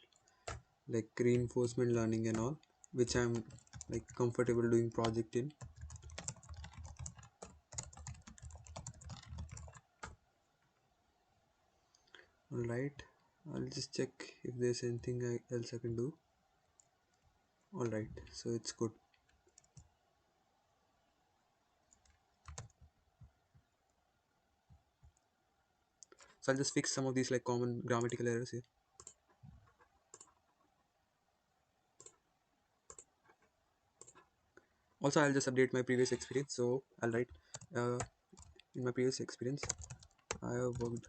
like reinforcement learning and all, which I'm like comfortable doing project in. Alright, I'll just check if there's anything else I can do. Alright, so it's good. So I'll just fix some of these like common grammatical errors here. Also, I'll just update my previous experience. So I'll write in my previous experience I have worked.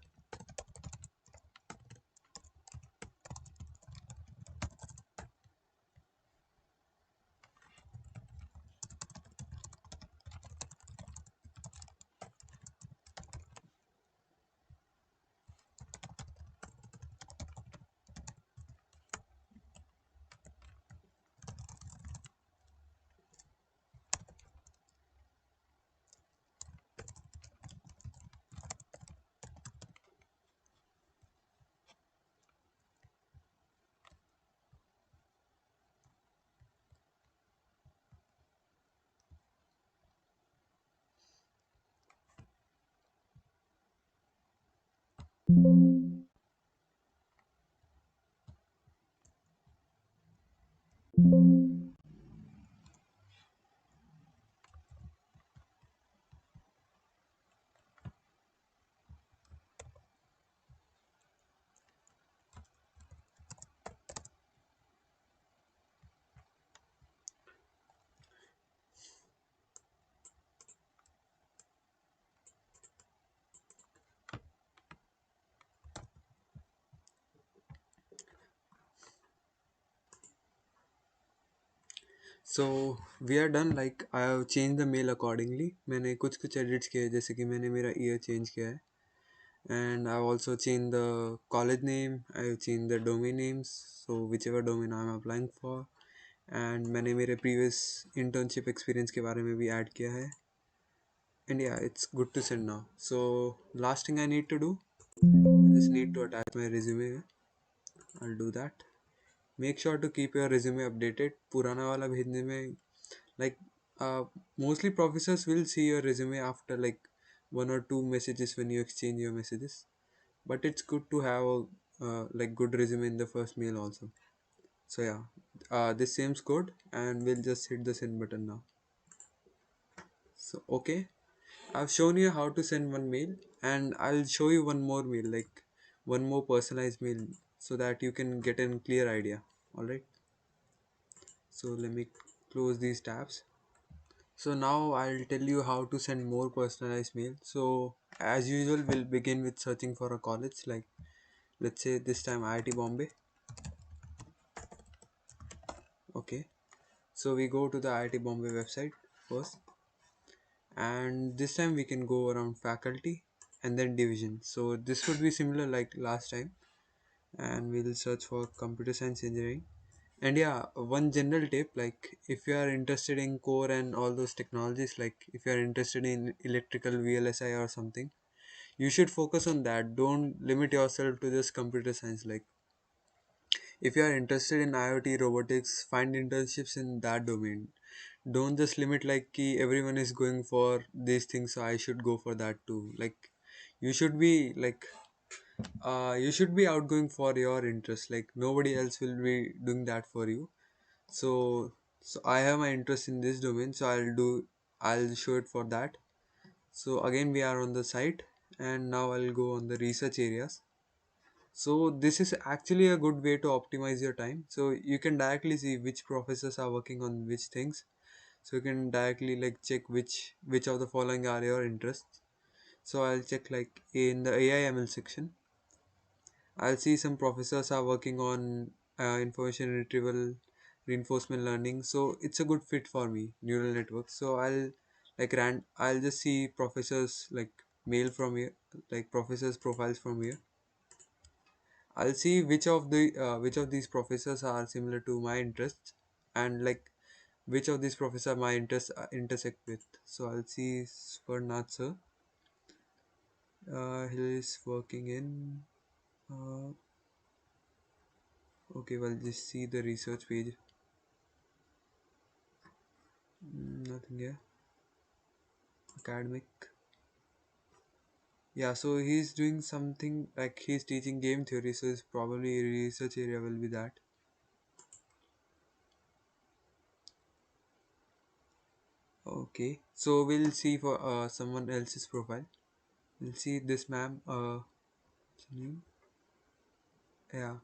So we are done. Like I have changed the mail accordingly. मैंने कुछ कुछ edits किए हैं, जैसे कि मैंने मेरा year change किया है, and I've also changed the college name. I've changed the domain names, so whichever domain I'm applying for, and मैंने मेरे previous internship experience के बारे में भी add किया है. And yeah, it's good to send now. So last thing I need to do, I just need to attach my resume. I'll do that. Make sure to keep your resume updated. पुराना वाला भेजने में, like, uh, mostly professors will see your resume after like one or two messages when you exchange your messages. But it's good to have a like good resume in the first mail also. So yeah, this seems good, and we'll just hit the send button now. So okay, I've shown you how to send one mail, and I'll show you one more mail, like one more personalized mail, so that you can get a clear idea. Alright, so let me close these tabs. So now I'll tell you how to send more personalized mail. So as usual, we'll begin with searching for a college, like let's say this time IIT Bombay. Okay, so we go to the IIT Bombay website first, and this time we can go around faculty and then division. So this would be similar like last time, and we'll search for computer science engineering. And yeah, one general tip, like if you are interested in core and all those technologies, like if you are interested in electrical VLSI or something, you should focus on that. Don't limit yourself to just computer science. Like if you are interested in IoT robotics, find internships in that domain. Don't just limit like ki everyone is going for these things, so I should go for that too. Like you should be like you should be outgoing for your interest. Like nobody else will be doing that for you. So so I have my interest in this domain, so I'll show it for that. So again we are on the site, and now I'll go on the research areas. So this is actually a good way to optimize your time. So you can directly see which professors are working on which things. So you can directly like check which of the following are your interests. So I'll check like in the AIML section. I'll see some professors are working on information retrieval, reinforcement learning. So it's a good fit for me, neural networks. So I'll just see professors like mail from here, like professors profiles from here. I'll see which of these professors are similar to my interests, and like which of these professors my interests intersect with. So I'll see Swarnath sir. He is working in. Uh, okay, well, just see the research page. Nothing here. Academic. Yeah, so he's doing something like he's teaching game theory, so his probably research area will be that. Okay, so we'll see for someone else's profile. We'll see this ma'am. Yeah,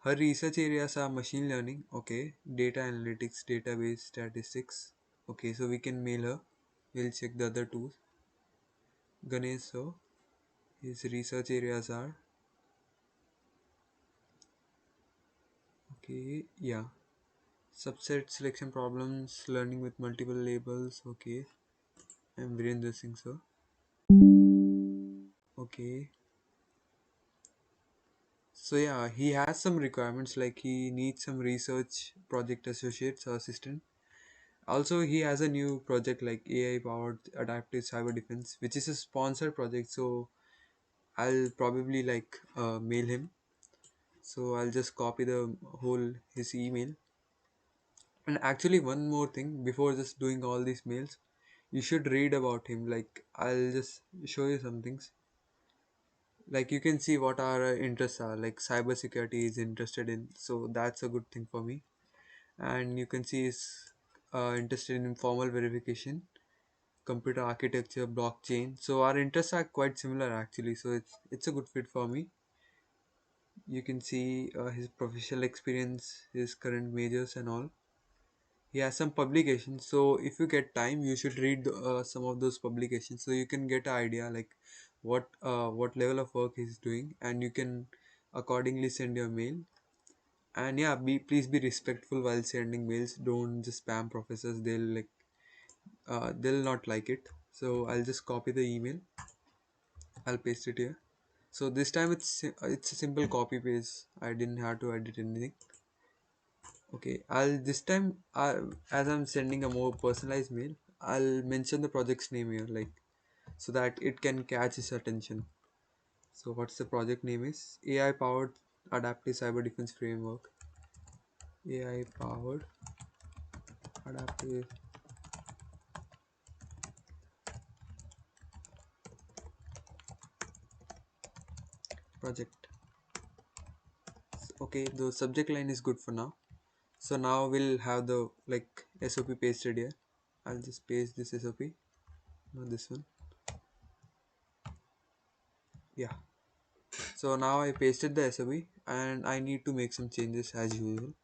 her research areas are machine learning, okay, data analytics, database, statistics. Okay, so we can mail her. We'll check the other two. Ganesh, so his research areas are okay, yeah. Subset selection problems, learning with multiple labels, okay. I'm Virendra Singh, so okay. So yeah, he has some requirements like he needs some research project associates or assistant. Also, he has a new project like AI powered adaptive cyber defense, which is a sponsored project. So I'll probably like mail him. So I'll just copy the whole his email. And actually, one more thing before just doing all these mails, you should read about him. Like I'll just show you some things. Like you can see what our interests are. Like cybersecurity is interested in, so that's a good thing for me. And you can see is interested in formal verification, computer architecture, blockchain. So our interests are quite similar actually. So it's a good fit for me. You can see his professional experience, his current majors and all. He has some publications. So if you get time, you should read some of those publications, so you can get an idea like what level of work he's doing, and you can accordingly send your mail. And yeah, please be respectful while sending mails. Don't just spam professors. They'll not like it. So I'll just copy the email. I'll paste it here. So this time it's a simple copy paste. I didn't have to edit anything. Okay, I'll this time as I'm sending a more personalized mail, I'll mention the project's name here, like so that it can catch his attention. So what's the project name is AI powered adaptive cyber defense framework. AI powered adaptive project. Okay, the subject line is good for now. So now we'll have the like SOP pasted here. I'll just paste this SOP, not this one. Yeah. So now I pasted the SOP and I need to make some changes as usual.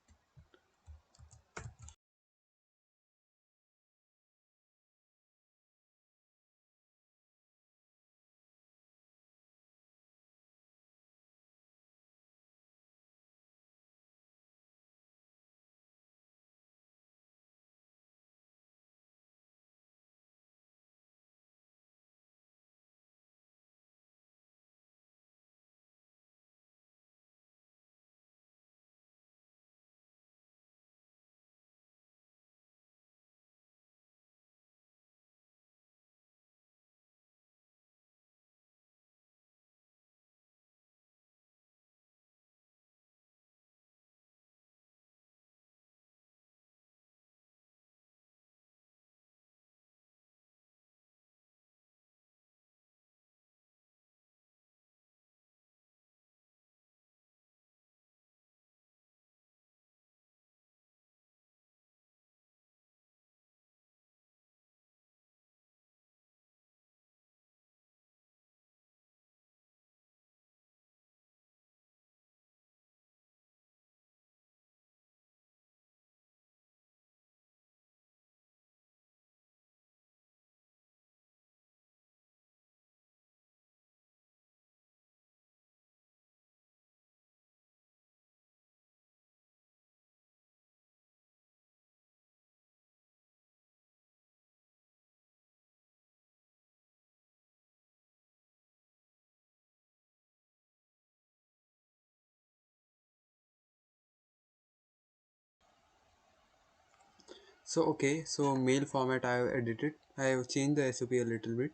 So okay, so mail format I have edited. I have changed the SOP a little bit.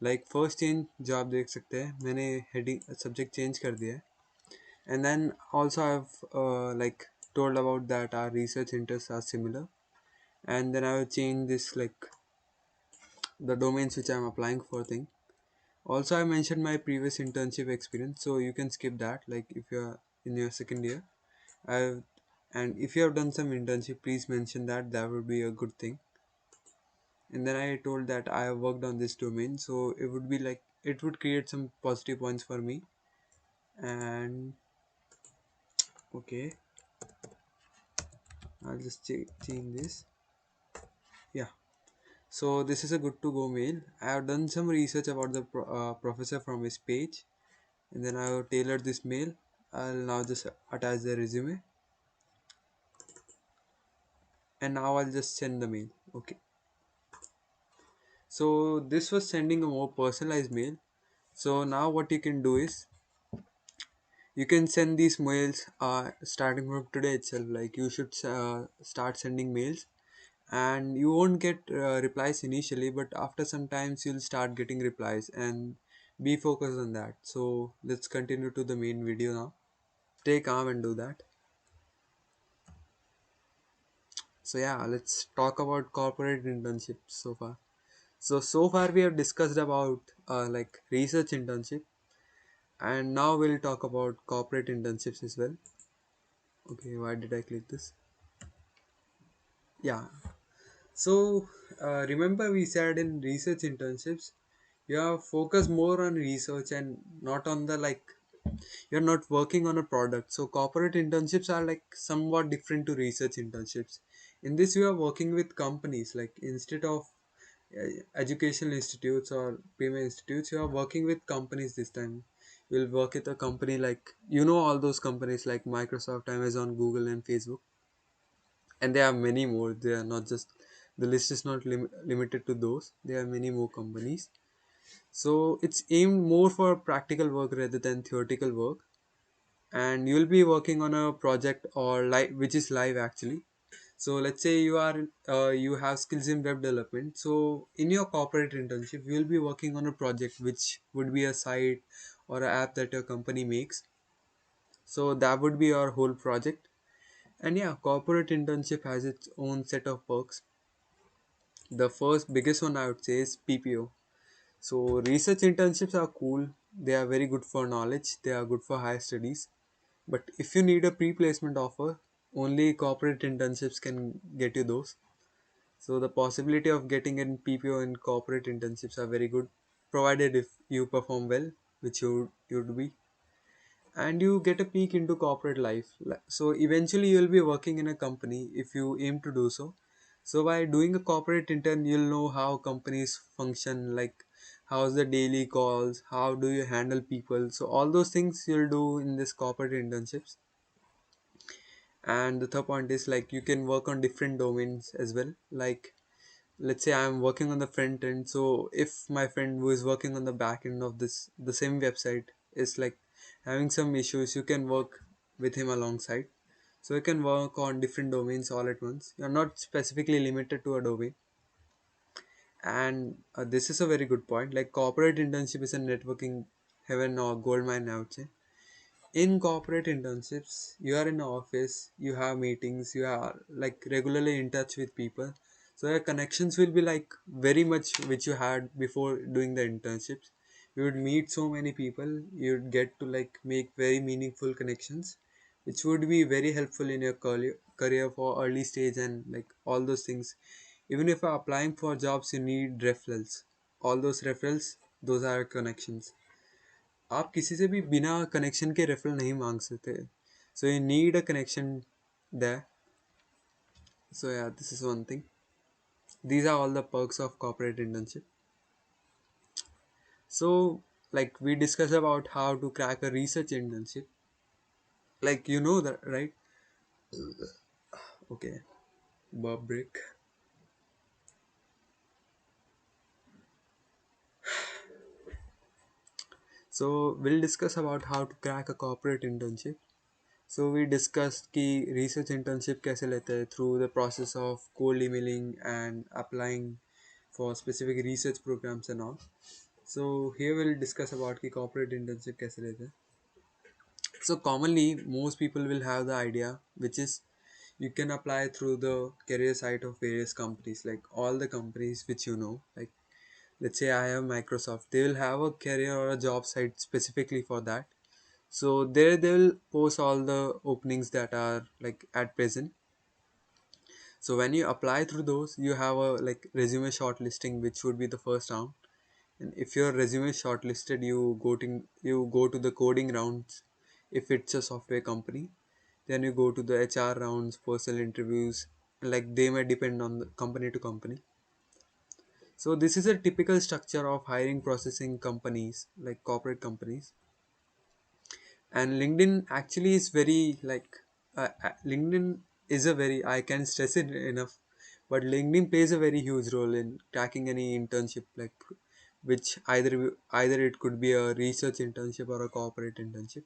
Like first change जो आप देख सकते हैं मैंने heading subject change कर दिया है. And then also I've like told about that our research interests are similar. And then I will change this like the domains which I'm applying for thing. Also I mentioned my previous internship experience, so you can skip that. Like if you're in your second year, I've and if you have done some internship, please mention that. That would be a good thing. And then I told that I have worked on this domain, so it would be like it would create some positive points for me. And okay, I'll just change this. Yeah, so this is a good to go mail. I have done some research about the professor from his page, and then I have tailored this mail. I'll now just attach the resume, and now I'll just send the mail. Okay, so this was sending a more personalized mail. So now what you can do is you can send these mails starting from today itself. Like you should start sending mails, and you won't get replies initially, but after some times you'll start getting replies, and be focused on that. So let's continue to the main video now. Stay calm and do that. So yeah, let's talk about corporate internships so far. So far we have discussed about like research internship, and now we'll talk about corporate internships as well. Okay, why did I click this? Yeah. So remember we said in research internships, you have focus more on research and not on the like you're not working on a product. So corporate internships are like somewhat different to research internships. In this you are working with companies, like instead of educational institutes or payment institutes, you are working with companies this time. You'll work at a company like, all those companies like Microsoft, Amazon, Google, and Facebook, and there are many more. They are not just, the list is not limited to those. There are many more companies. So it's aimed more for practical work rather than theoretical work, and you'll be working on a project or live, which is live actually. So let's say you have skills in web development. So in your corporate internship, you will be working on a project which would be a site or an app that your company makes. So that would be your whole project. And yeah, corporate internship has its own set of perks. The first biggest one I would say is PPO. So research internships are cool. They are very good for knowledge. They are good for higher studies. But if you need a pre-placement offer, only corporate internships can get you those. So the possibility of getting in PPO and corporate internships are very good, provided if you perform well, which you would be, and you get a peek into corporate life. So eventually you'll be working in a company if you aim to do so. So by doing a corporate intern, you'll know how companies function, like how's the daily calls, how do you handle people. So all those things you'll do in this corporate internships. And the third point is like you can work on different domains as well. Like let's say I'm working on the front end, so if my friend who is working on the back end of this the same website is like having some issues, you can work with him alongside. So you can work on different domains all at once. You're not specifically limited to a domain. And this is a very good point. Like corporate internship is a networking heaven or gold mine, I would say. In corporate internships, you are in the office, you have meetings, you are like regularly in touch with people. So your connections will be like very much which you had before doing the internships. You would meet so many people, you'd get to like make very meaningful connections, which would be very helpful in your career for early stage and like all those things. Even if you're applying for jobs, you need referrals. All those referrals, those are connections. आप किसी से भी बिना connection के referral नहीं मांग सकते. So you need a connection there. So yeah, this is one thing. These are all the perks of corporate internship. So like we discussed about how to crack a research internship, like you know that, right? Okay, burp break. So we'll discuss about how to crack a corporate internship. So we discussed कि research internship कैसे लेते हैं through the process of cold emailing and applying for specific research programs and all. So here we'll discuss about कि corporate internship कैसे लेते हैं. So commonly most people will have the idea, which is you can apply through the career site of various companies, like all the companies which like let's say I have Microsoft, they will have a career or a job site specifically for that. So there they will post all the openings that are like at present. So when you apply through those, you have a like resume shortlisting, which would be the first round. And if your resume is shortlisted, you go to the coding rounds. If it's a software company, then you go to the HR rounds, personal interviews. Like they may depend on the company to company. So this is a typical structure of hiring processing companies, like corporate companies. And LinkedIn actually is very like LinkedIn is a very, I can stress it enough, but LinkedIn plays a very huge role in tracking any internship, like which either it could be a research internship or a corporate internship.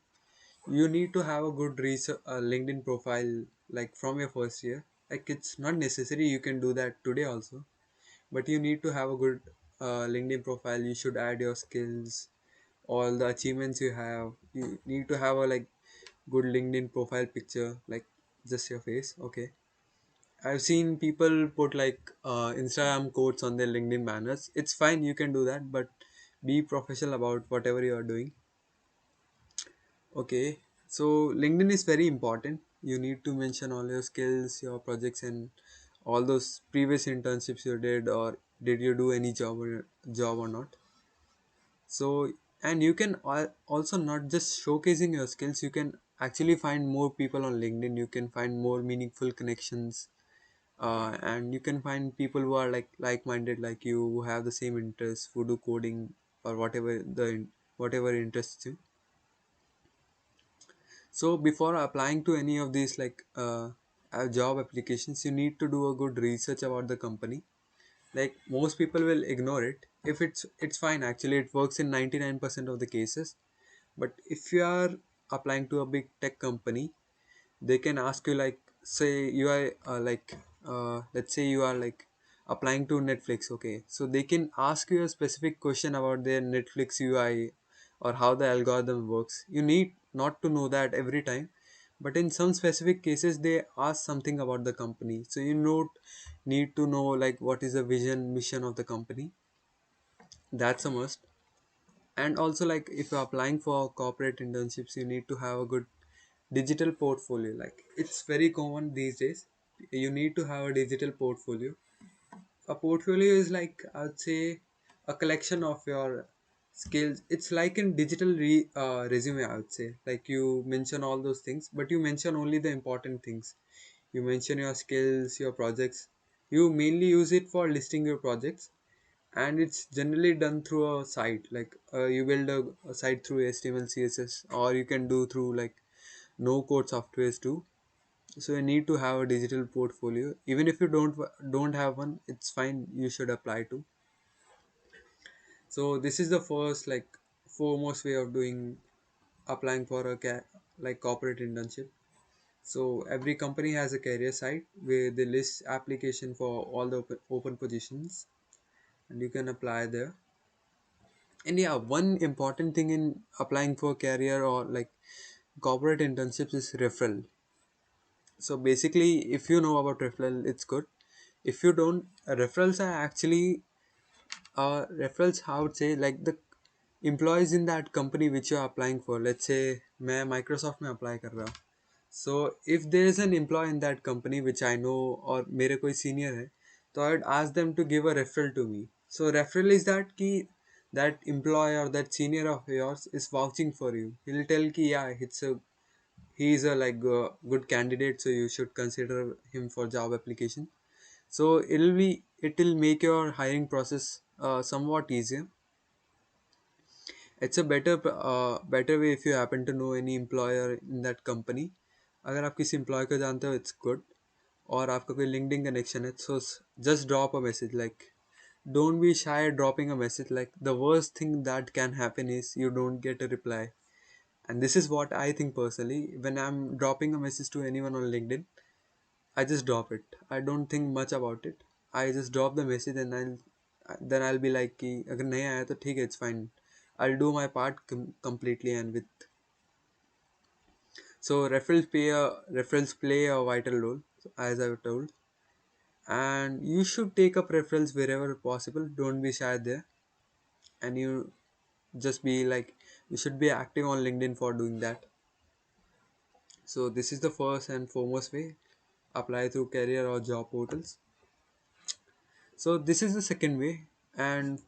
You need to have a good research LinkedIn profile, like from your first year. Like it's not necessary, you can do that today also, but you need to have a good LinkedIn profile. You should add your skills, all the achievements you have. You need to have a like good LinkedIn profile picture, like just your face. Okay, I've seen people put like Instagram quotes on their LinkedIn banners. It's fine, you can do that, but be professional about whatever you are doing. Okay, so LinkedIn is very important. You need to mention all your skills, your projects, and all those previous internships you did, or did you do any job or not. So, and you can also not just showcasing your skills, you can actually find more people on LinkedIn. You can find more meaningful connections, and you can find people who are like-minded like you, who have the same interests, who do coding or whatever interests you. So before applying to any of these job applications, you need to do a good research about the company. Like most people will ignore it. If it's fine, actually it works in 99% of the cases. But if you are applying to a big tech company, they can ask you, like, say you are let's say you are like applying to Netflix. Okay, so they can ask you a specific question about their Netflix UI or how the algorithm works. You need not to know that every time, but in some specific cases they ask something about the company, so you need to know like what is the vision mission of the company. That's a must. And also, like, if you're applying for corporate internships, you need to have a good digital portfolio. Like, it's very common these days, you need to have a digital portfolio. A portfolio is, like, I would say, a collection of your skills. It's like in digital resume, I would say. Like, you mention all those things, but you mention only the important things. You mention your skills, your projects. You mainly use it for listing your projects, and it's generally done through a site. Like, you build a site through HTML, CSS, or you can do through like no code softwares too. So you need to have a digital portfolio. Even if you don't have one, it's fine, you should apply to. So this is the first, like, foremost way of doing applying for a like corporate internship. So every company has a career site where they list application for all the open positions, and you can apply there. And yeah, one important thing in applying for career or like corporate internships is referral. So basically, if you know about referral, it's good. If you don't, referrals are actually referrals, how would say, like the employees in that company which you are applying for. Let's say मैं Microsoft में apply कर रहा हूँ. So if there is an employee in that company which I know और मेरे कोई senior है, तो I would ask them to give a referral to me. So referral is that कि that employee or that senior of yours is vouching for you. He'll tell कि yeah, he is a like good candidate, so you should consider him for job application. So it'll make your hiring process somewhat easier. It's a better way if you happen to know any employer in that company. अगर आप किसी employee को जानते हो, it's good. और आपका कोई LinkedIn connection है, so just drop a message. Like, don't be shy dropping a message. Like, the worst thing that can happen is you don't get a reply. And this is what I think personally. When I'm dropping a message to anyone on LinkedIn, I just drop it. I don't think much about it. I just drop the message, and I'll be like कि अगर नहीं आया तो ठीक है, it's fine. I'll do my part completely and with. So referrals play a vital role, as I've told, and you should take up referrals wherever possible. Don't be shy there, and you just be like, you should be active on LinkedIn for doing that. So this is the first and foremost way. Apply through career or job portals. So this is the second way, and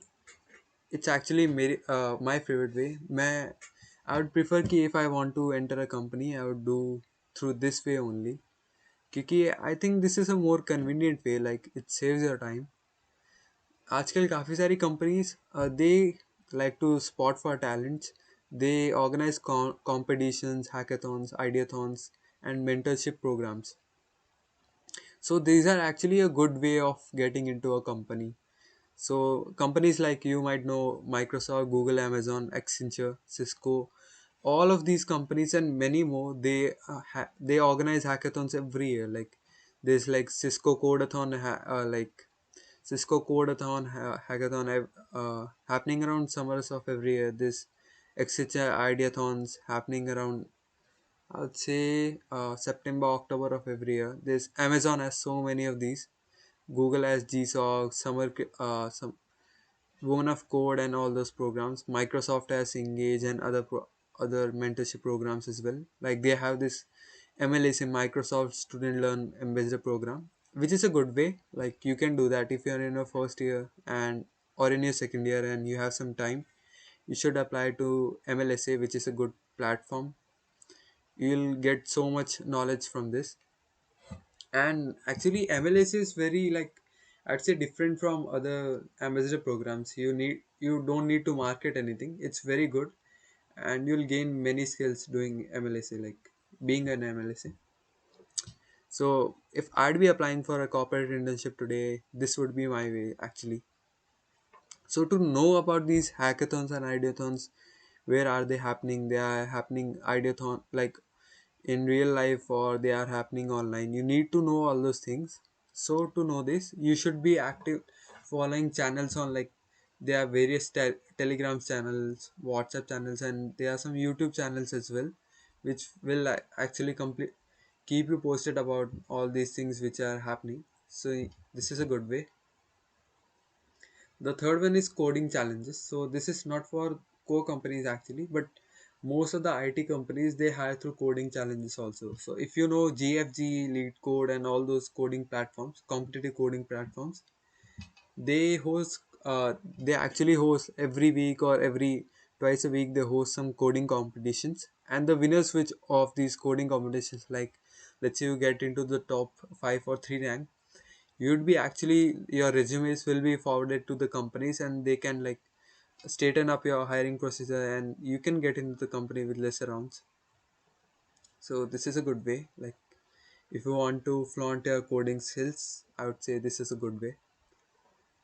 it's actually my favorite way. I would prefer कि if I want to enter a company, I would do through this way only. क्योंकि I think this is a more convenient way. Like, it saves your time. आजकल काफ़ी सारी companies they like to spot for talents. They organize competitions, hackathons, ideathons, and mentorship programs. So these are actually a good way of getting into a company. So companies like, you might know, Microsoft, Google, Amazon, Accenture, Cisco, all of these companies and many more, they organize hackathons every year. Like, there's like Cisco Codeathon hackathon happening around summers of every year. This Accenture Ideathons happening around, I would say, September, October of every year. There's Amazon has so many of these. Google has GSOC, some Women of Code and all those programs. Microsoft has Engage and other mentorship programs as well. Like, they have this MLSA, Microsoft Student Learn Ambassador program, which is a good way. Like, you can do that if you're in your first year and or in your second year and you have some time. You should apply to MLSA, which is a good platform. You'll get so much knowledge from this. And actually MLS is very, like, I'd say, different from other ambassador programs. You don't need to market anything. It's very good, and you'll gain many skills doing MLSA. Like, being an MLSA. So if I'd be applying for a corporate internship today, this would be my way actually. So to know about these hackathons and ideathons, where are they happening? They are happening ideathon like in real life or they are happening online. You need to know all those things. So to know this, you should be active following channels on like there are various telegram channels, WhatsApp channels, and there are some YouTube channels as well, which will actually complete keep you posted about all these things which are happening. So this is a good way. The third one is coding challenges. So this is not for core companies actually, but most of the IT companies they hire through coding challenges also. So if you know GFG, Lead Code, and all those coding platforms, competitive coding platforms, they host. They actually host every week or every twice a week. They host some coding competitions, and the winners which of these coding competitions, like let's say you get into the top 5 or 3 rank, you'd be actually your resumes will be forwarded to the companies and they can like straighten up your hiring procedure and you can get into the company with lesser rounds. So this is a good way, like if you want to flaunt your coding skills, I would say this is a good way.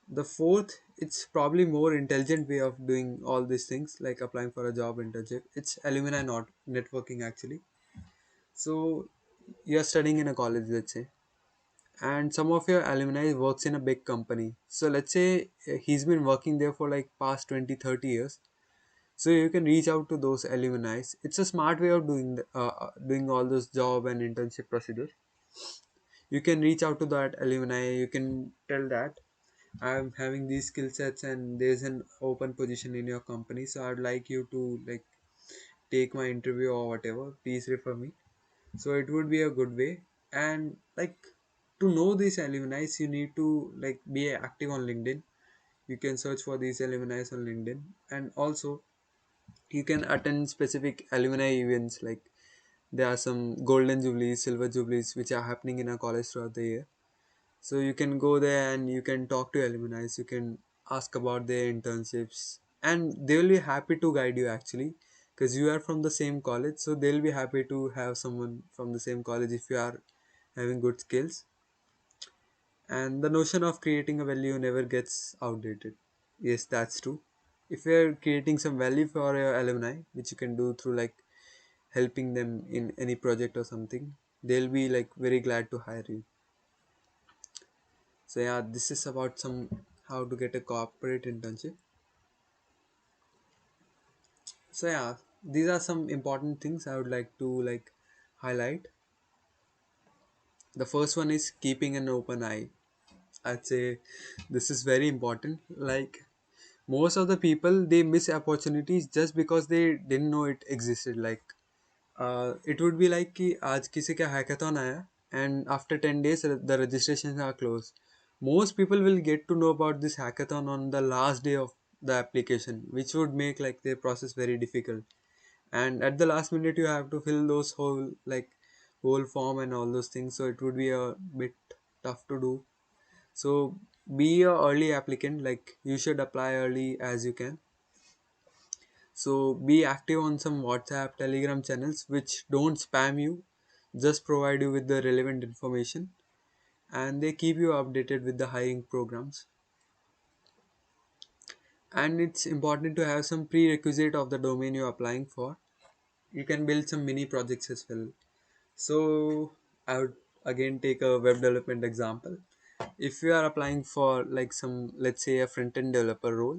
The fourth, it's probably more intelligent way of doing all these things like applying for a job internship, it's alumni not networking actually. So you're studying in a college, let's say, and some of your alumni works in a big company. So let's say he's been working there for like past 20, 30 years. So you can reach out to those alumni. It's a smart way of doing all those job and internship procedures. You can reach out to that alumni, you can tell that I'm having these skill sets and there's an open position in your company, so I'd like you to like take my interview or whatever, please refer me. So it would be a good way. And like to know these alumni, you need to like be active on LinkedIn. You can search for these alumni on LinkedIn, and also you can attend specific alumni events, like there are some golden jubilees, silver jubilees which are happening in a college throughout the year. So you can go there and you can talk to alumni, you can ask about their internships, and they will be happy to guide you actually, because you are from the same college, so they'll be happy to have someone from the same college if you are having good skills. And the notion of creating a value never gets outdated. Yes, that's true. If you're creating some value for your alumni, which you can do through like helping them in any project or something, they'll be like very glad to hire you. So yeah, this is about some how to get a corporate internship. So yeah, these are some important things I would like to like highlight. The first one is keeping an open eye. I'd say this is very important. Like most of the people they miss opportunities just because they didn't know it existed. Like it would be like कि आज किसी का hackathon आया and after 10 days the registrations are closed. Most people will get to know about this hackathon on the last day of the application, which would make like their process very difficult. And at the last minute you have to fill those whole form and all those things, so it would be a bit tough to do. So be a early applicant, like you should apply early as you can. So be active on some WhatsApp, Telegram channels which don't spam you, just provide you with the relevant information, and they keep you updated with the hiring programs. And it's important to have some prerequisite of the domain you're applying for. You can build some mini projects as well. So I would again take a web development example. If you are applying for like some, let's say, a front end developer role,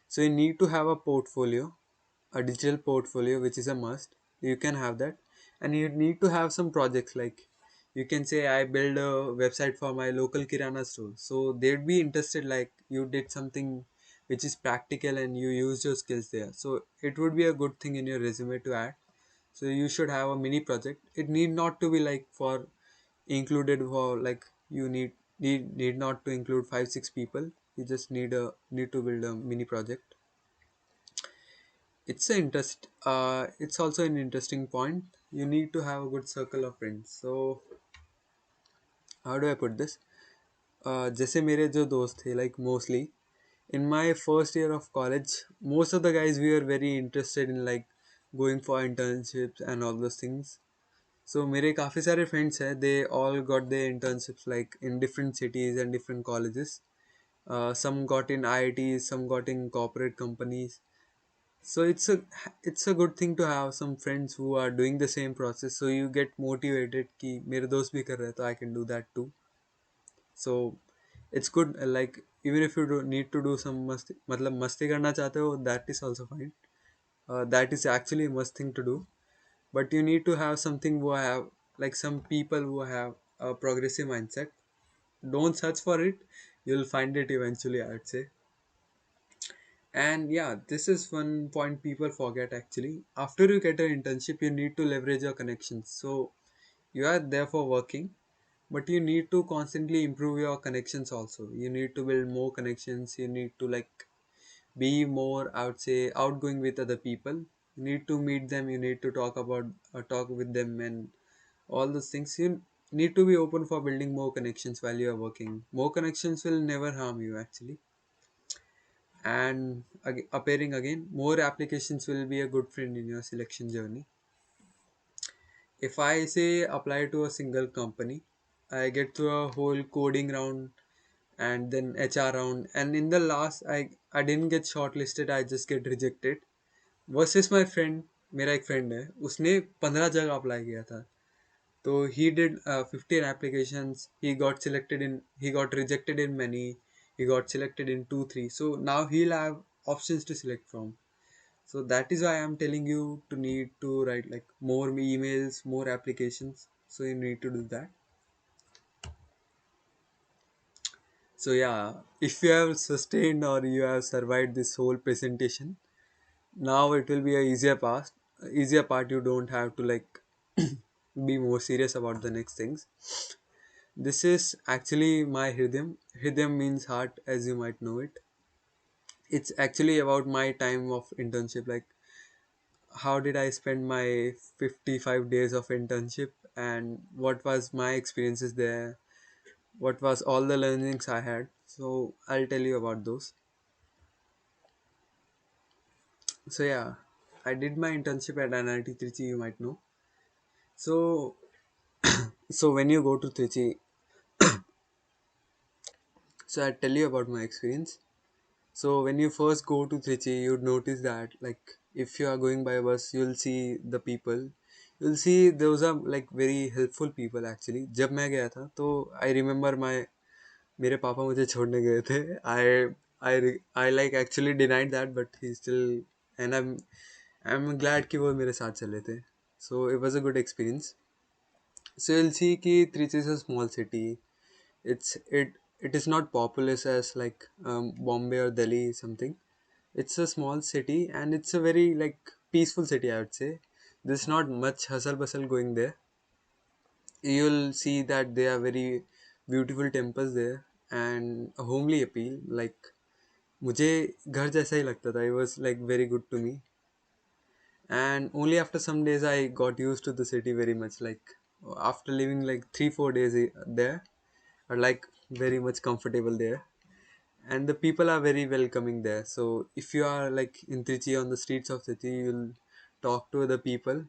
so you need to have a portfolio, a digital portfolio, which is a must. You can have that, and you need to have some projects, like you can say I build a website for my local kirana store, so they'd be interested like you did something which is practical and you used your skills there, so it would be a good thing in your resume to add. So you should have a mini project. It need not to be like for included for like you need not to include 5 6 people. You just need to build a mini project. It's a interest. It's also an interesting point. You need to have a good circle of friends. So how do I put this? जैसे मेरे जो दोस्त थे like mostly in my first year of college, most of the guys we were very interested in like going for internships and all those things. So मेरे काफ़ी सारे friends हैं, they all got their internships like in different cities and different colleges. Some got in IITs, some got in corporate companies. So it's a good thing to have some friends who are doing the same process. So you get motivated कि मेरे दोस्त भी कर रहे हैं तो I can do that too. So it's good. Like even if you do need to do some मस्ती मतलब मस्ती करना चाहते हो, that is also fine. That is actually a must thing to do. But you need to have something who have like some people who have a progressive mindset. Don't search for it, you'll find it eventually, I would say. And yeah, this is one point people forget actually. After you get an internship, you need to leverage your connections. So you are there for working, but you need to constantly improve your connections also. You need to build more connections. You need to like be more, I would say, outgoing with other people. You need to meet them. You need to talk with them, and all those things. You need to be open for building more connections while you are working. More connections will never harm you actually. And appearing again, more applications will be a good friend in your selection journey. If I say apply to a single company, I get through a whole coding round and then HR round, and in the last I didn't get shortlisted, I just get rejected. Versus my friend, मेरा एक friend है, उसने 15 जगह apply किया था. So he did 15 applications. He got rejected in many. He got selected in two, three. So now he'll have options to select from. So that is why I'm telling you to need to write like more emails, more applications. So you need to do that. So yeah, if you have sustained or you have survived this whole presentation, now it will be a easier part. Easier part, you don't have to like be more serious about the next things. This is actually my Hridayam. Hridayam means heart, as you might know it. It's actually about my time of internship. Like, how did I spend my 55 days of internship and what was my experiences there? What was all the learnings I had? So, I'll tell you about those. So, yeah, I did my internship at NIT Trichy, you might know. So, so when you go to Trichy, so I'll tell you about my experience. So when you first go to Trichy, you'd notice that like if you are going by bus, you'll see the people. You'll see those are like very helpful people actually. जब मैं गया था तो I remember my मेरे पापा मुझे छोड़ने गए थे. I like actually denied that, but he still and I'm glad कि वो मेरे साथ चले थे. So it was a good experience. So you'll see कि Trichy is a small city. It is not populous as like Bombay or Delhi something. It's a small city and it's a very like peaceful city, I would say. There's not much hustle bustle going there. You'll see that there are very beautiful temples there and a homely appeal. Like मुझे घर जैसा ही लगता था. It was like very good to me. And only after some days I got used to the city very much. Like after living like 3 4 days there, are like very much comfortable there. And the people are very welcoming there. So if you are like in Trichy on the streets of Trichy, you'll talk to the people.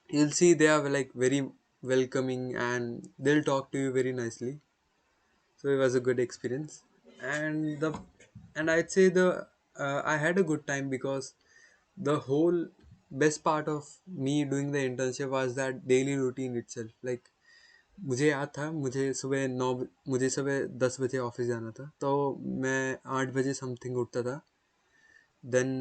You'll see they are like very welcoming and they'll talk to you very nicely. So it was a good experience, and the and I'd say the I had a good time because the whole best part of me doing the internship was that daily routine itself. Like मुझे याद था मुझे सुबह 10 बजे office जाना था तो मैं 8 बजे समथिंग उठता था. Then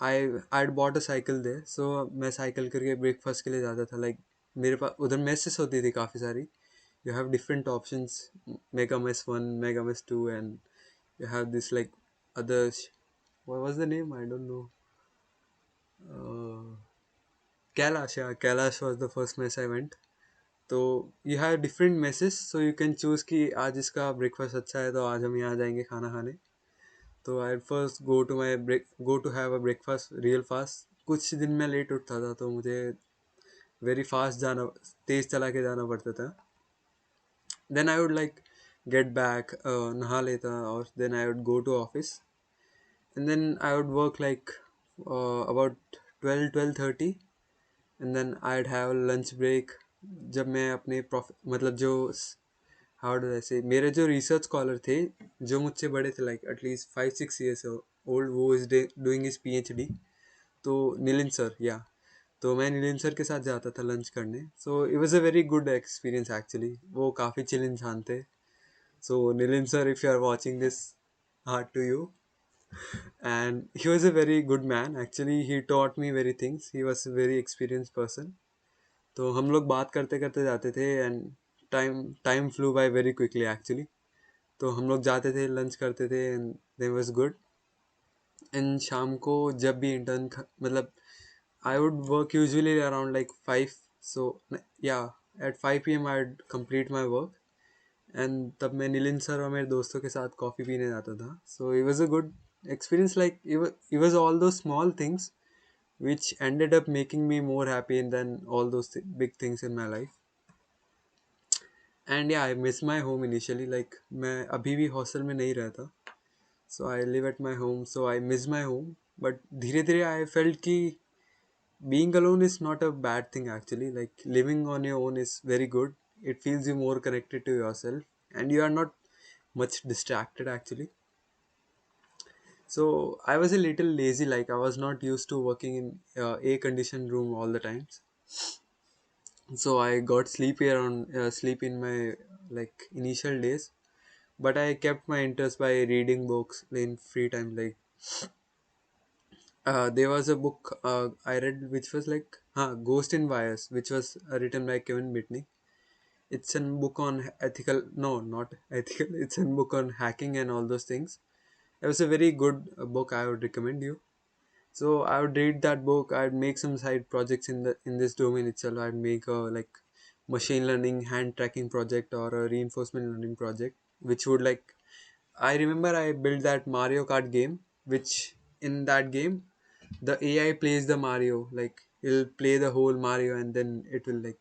I bought a cycle there. So मैं साइकिल करके ब्रेकफास्ट के लिए जाता था. लाइक मेरे पास उधर मेसेस होती थी काफ़ी सारी. You have different options, mega mess 1, mega mess 2, and you have this like others. What was the name? I don't know. uh, Kailash. Yeah, Kailash was the first mess I went. तो you have different messes so you can choose कि आज इसका breakfast अच्छा है तो आज हम यहाँ जाएंगे खाना खाने. तो I first go to have a breakfast real fast. कुछ दिन मैं लेट उठता था तो मुझे वेरी फास्ट जाना तेज़ चला के जाना पड़ता था. Then I would like get back नहा लेता और then I would go to office and then I would work like about 12 12:30 and then I'd have a lunch break जब मैं अपने मतलब जो हाउ डू आई से, मेरे जो रिसर्च स्कॉलर थे जो मुझसे बड़े थे, लाइक एटलीस्ट 5 6 ईयर्स ओल्ड, वो इज डूइंग हिज PhD। तो नीलिन सर, या, तो मैं नीलिन सर के साथ जाता था लंच करने। So it was a very good experience actually. वो काफ़ी चिल इंसान थे। So Nilin sir, if you are watching this, heart to you. And he was a very good man actually, he taught me very things, he was a very experienced person. तो हम लोग बात करते करते जाते थे, and time time flew by very quickly actually. तो हम लोग जाते थे, लंच करते थे, and they was good. And शाम को जब भी मतलब I would work usually around like 5, so या at 5 PM I would complete my work. And तब मैं नीलिन सर और मेरे दोस्तों के साथ कॉफ़ी पीने जाता था। सो it was a good experience, like it was all those small things which ended up making me more happy than all those big things in my life. And yeah, I miss my home initially, like मैं अभी भी hostel में नहीं रहता, so I live at my home, so I miss my home. But धीरे धीरे I felt कि being alone is not a bad thing actually, like living on your own is very good. It feels you more connected to yourself, and you are not much distracted actually. So I was a little lazy, like I was not used to working in air conditioned room all the times. So I got sleep in my like initial days, but I kept my interest by reading books in free time. Like there was a book I read which was like Ghost in Wires, which was written by Kevin Mitnick. It's a book on ethical, no, not ethical. It's a book on hacking and all those things. It was a very good book. I would recommend you. So I would read that book. I'd make some side projects in this domain itself. I'd make a like machine learning hand tracking project or a reinforcement learning project, which would like, I remember I built that Mario Kart game, which in that game the AI plays the Mario, like it'll play the whole Mario and then it will like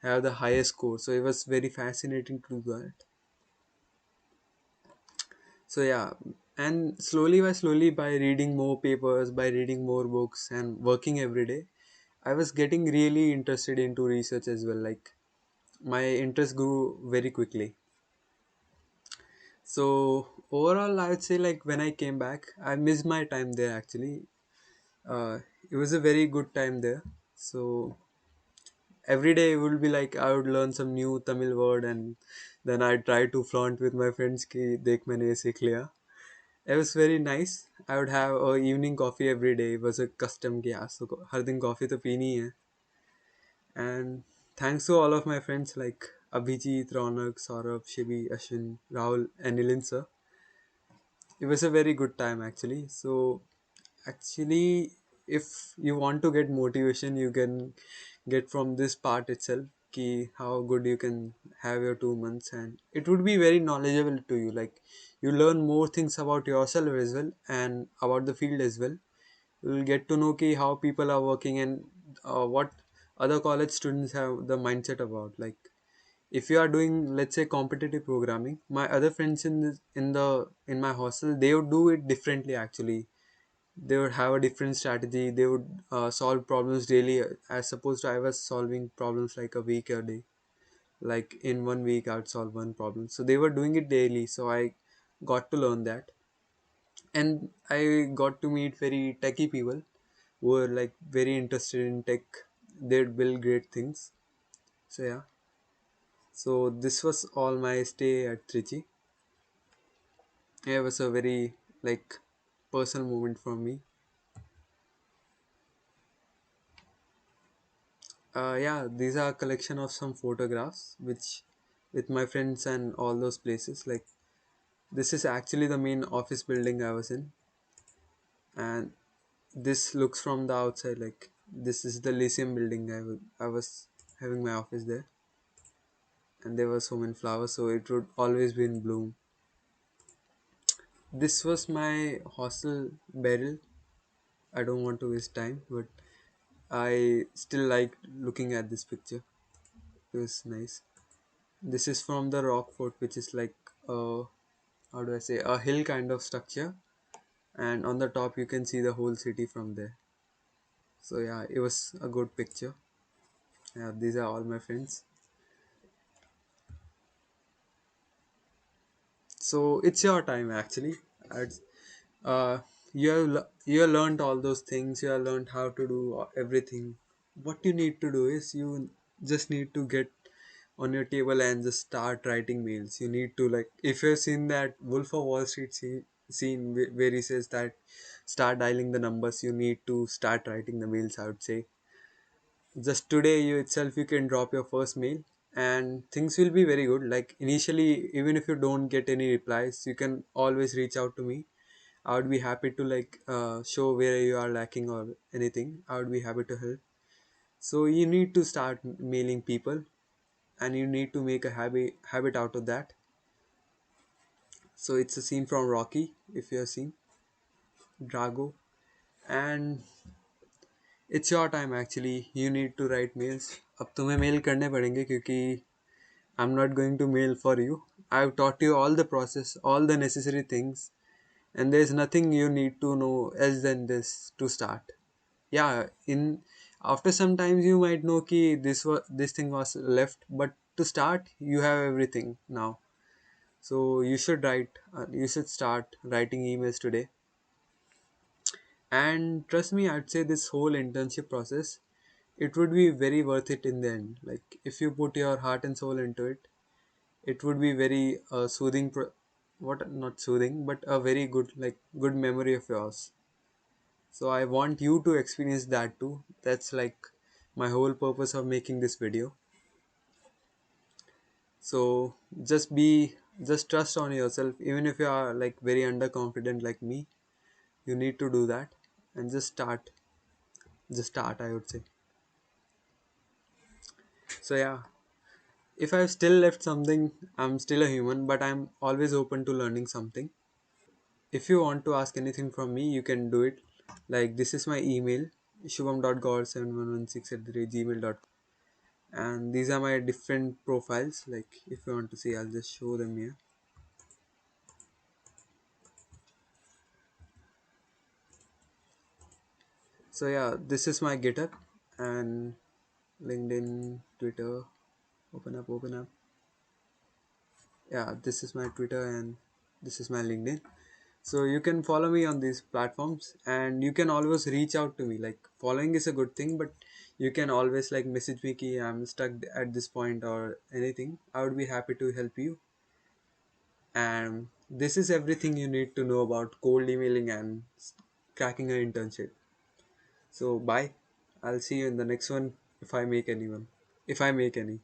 have the highest score. So it was very fascinating to do that. So yeah, and slowly by reading more papers, by reading more books and working every day, I was getting really interested into research as well. Like my interest grew very quickly. So overall, I would say like when I came back, I missed my time there actually. Uh, it was a very good time there. So every day it would be like I would learn some new Tamil word, and then I'd try to flaunt with my friends ki dekh maine ye sikh liya. It was very nice. I would have a evening coffee every day. It was a custom ki so हर दिन coffee तो पीनी है. And thanks to all of my friends like Abhijit, Ronak, Saurabh, Shibi, Ashwin, Rahul, and Nilin sir. It was a very good time actually. So actually, if you want to get motivation, you can get from this part itself. Ki how good you can have your 2 months, and it would be very knowledgeable to you. Like you learn more things about yourself as well and about the field as well. You will get to know ki how people are working and what other college students have the mindset about. Like if you are doing, let's say, competitive programming, my other friends in my hostel, they would do it differently actually. They would have a different strategy. They would solve problems daily, as opposed to I was solving problems like a week a day. Like in 1 week I would solve one problem, so they were doing it daily, so I got to learn that. And I got to meet very techy people who were like very interested in tech. They'd build great things. So yeah, so this was all my stay at Trichy. It was a very like personal moment for me. Yeah, these are a collection of some photographs which with my friends and all those places. Like this is actually the main office building I was in, and this looks from the outside like this is the Lyceum building. I was having my office there, and there were so many flowers, so it would always be in bloom. This was my hostel burial. I don't want to waste time, but I still like looking at this picture. It was nice. This is from the rock fort, which is like how do I say, a hill kind of structure, and on the top you can see the whole city from there. So yeah, it was a good picture. Yeah, these are all my friends. So it's your time actually. It's, uh, you have learned all those things. You have learned how to do everything. What you need to do is you just need to get on your table and just start writing mails. You need to, like, if you've seen that Wolf of Wall Street scene where he says that start dialing the numbers, you need to start writing the mails. I would say just today you itself you can drop your first mail and things will be very good. Like initially, even if you don't get any replies, you can always reach out to me. I would be happy to, like, show where you are lacking or anything. I would be happy to help. So you need to start mailing people, and you need to make a habit out of that. So it's a scene from Rocky, if you have seen Drago, and it's your time actually. You need to write mails. अब तुम्हें mail करने पड़ेंगे क्योंकि I'm not going to mail for you. I've taught you all the process, all the necessary things, and there's nothing you need to know else than this to start. Yeah, in after some times you might know कि this thing was left, but to start you have everything now. So you should you should start writing emails today. And trust me, I'd say this whole internship process, it would be very worth it in the end. Like if you put your heart and soul into it, it would be very soothing. What not soothing, but a very good, like, good memory of yours. So I want you to experience that too. That's like my whole purpose of making this video. So just trust on yourself, even if you are like very underconfident like me. You need to do that and just start, I would say. So yeah, if I've still left something, I'm still a human, but I'm always open to learning something. If you want to ask anything from me, you can do it. Like this is my email, shubham.gaur7116 at the rate gmail.com. And these are my different profiles. Like if you want to see, I'll just show them here. So yeah, this is my GitHub and LinkedIn, Twitter. Open up. Yeah, this is my Twitter and this is my LinkedIn. So you can follow me on these platforms and you can always reach out to me. Like following is a good thing, but you can always like message me ki I'm stuck at this point or anything. I would be happy to help you. And this is everything you need to know about cold emailing and cracking an internship. So bye. I'll see you in the next one if I make anyone. If I make any.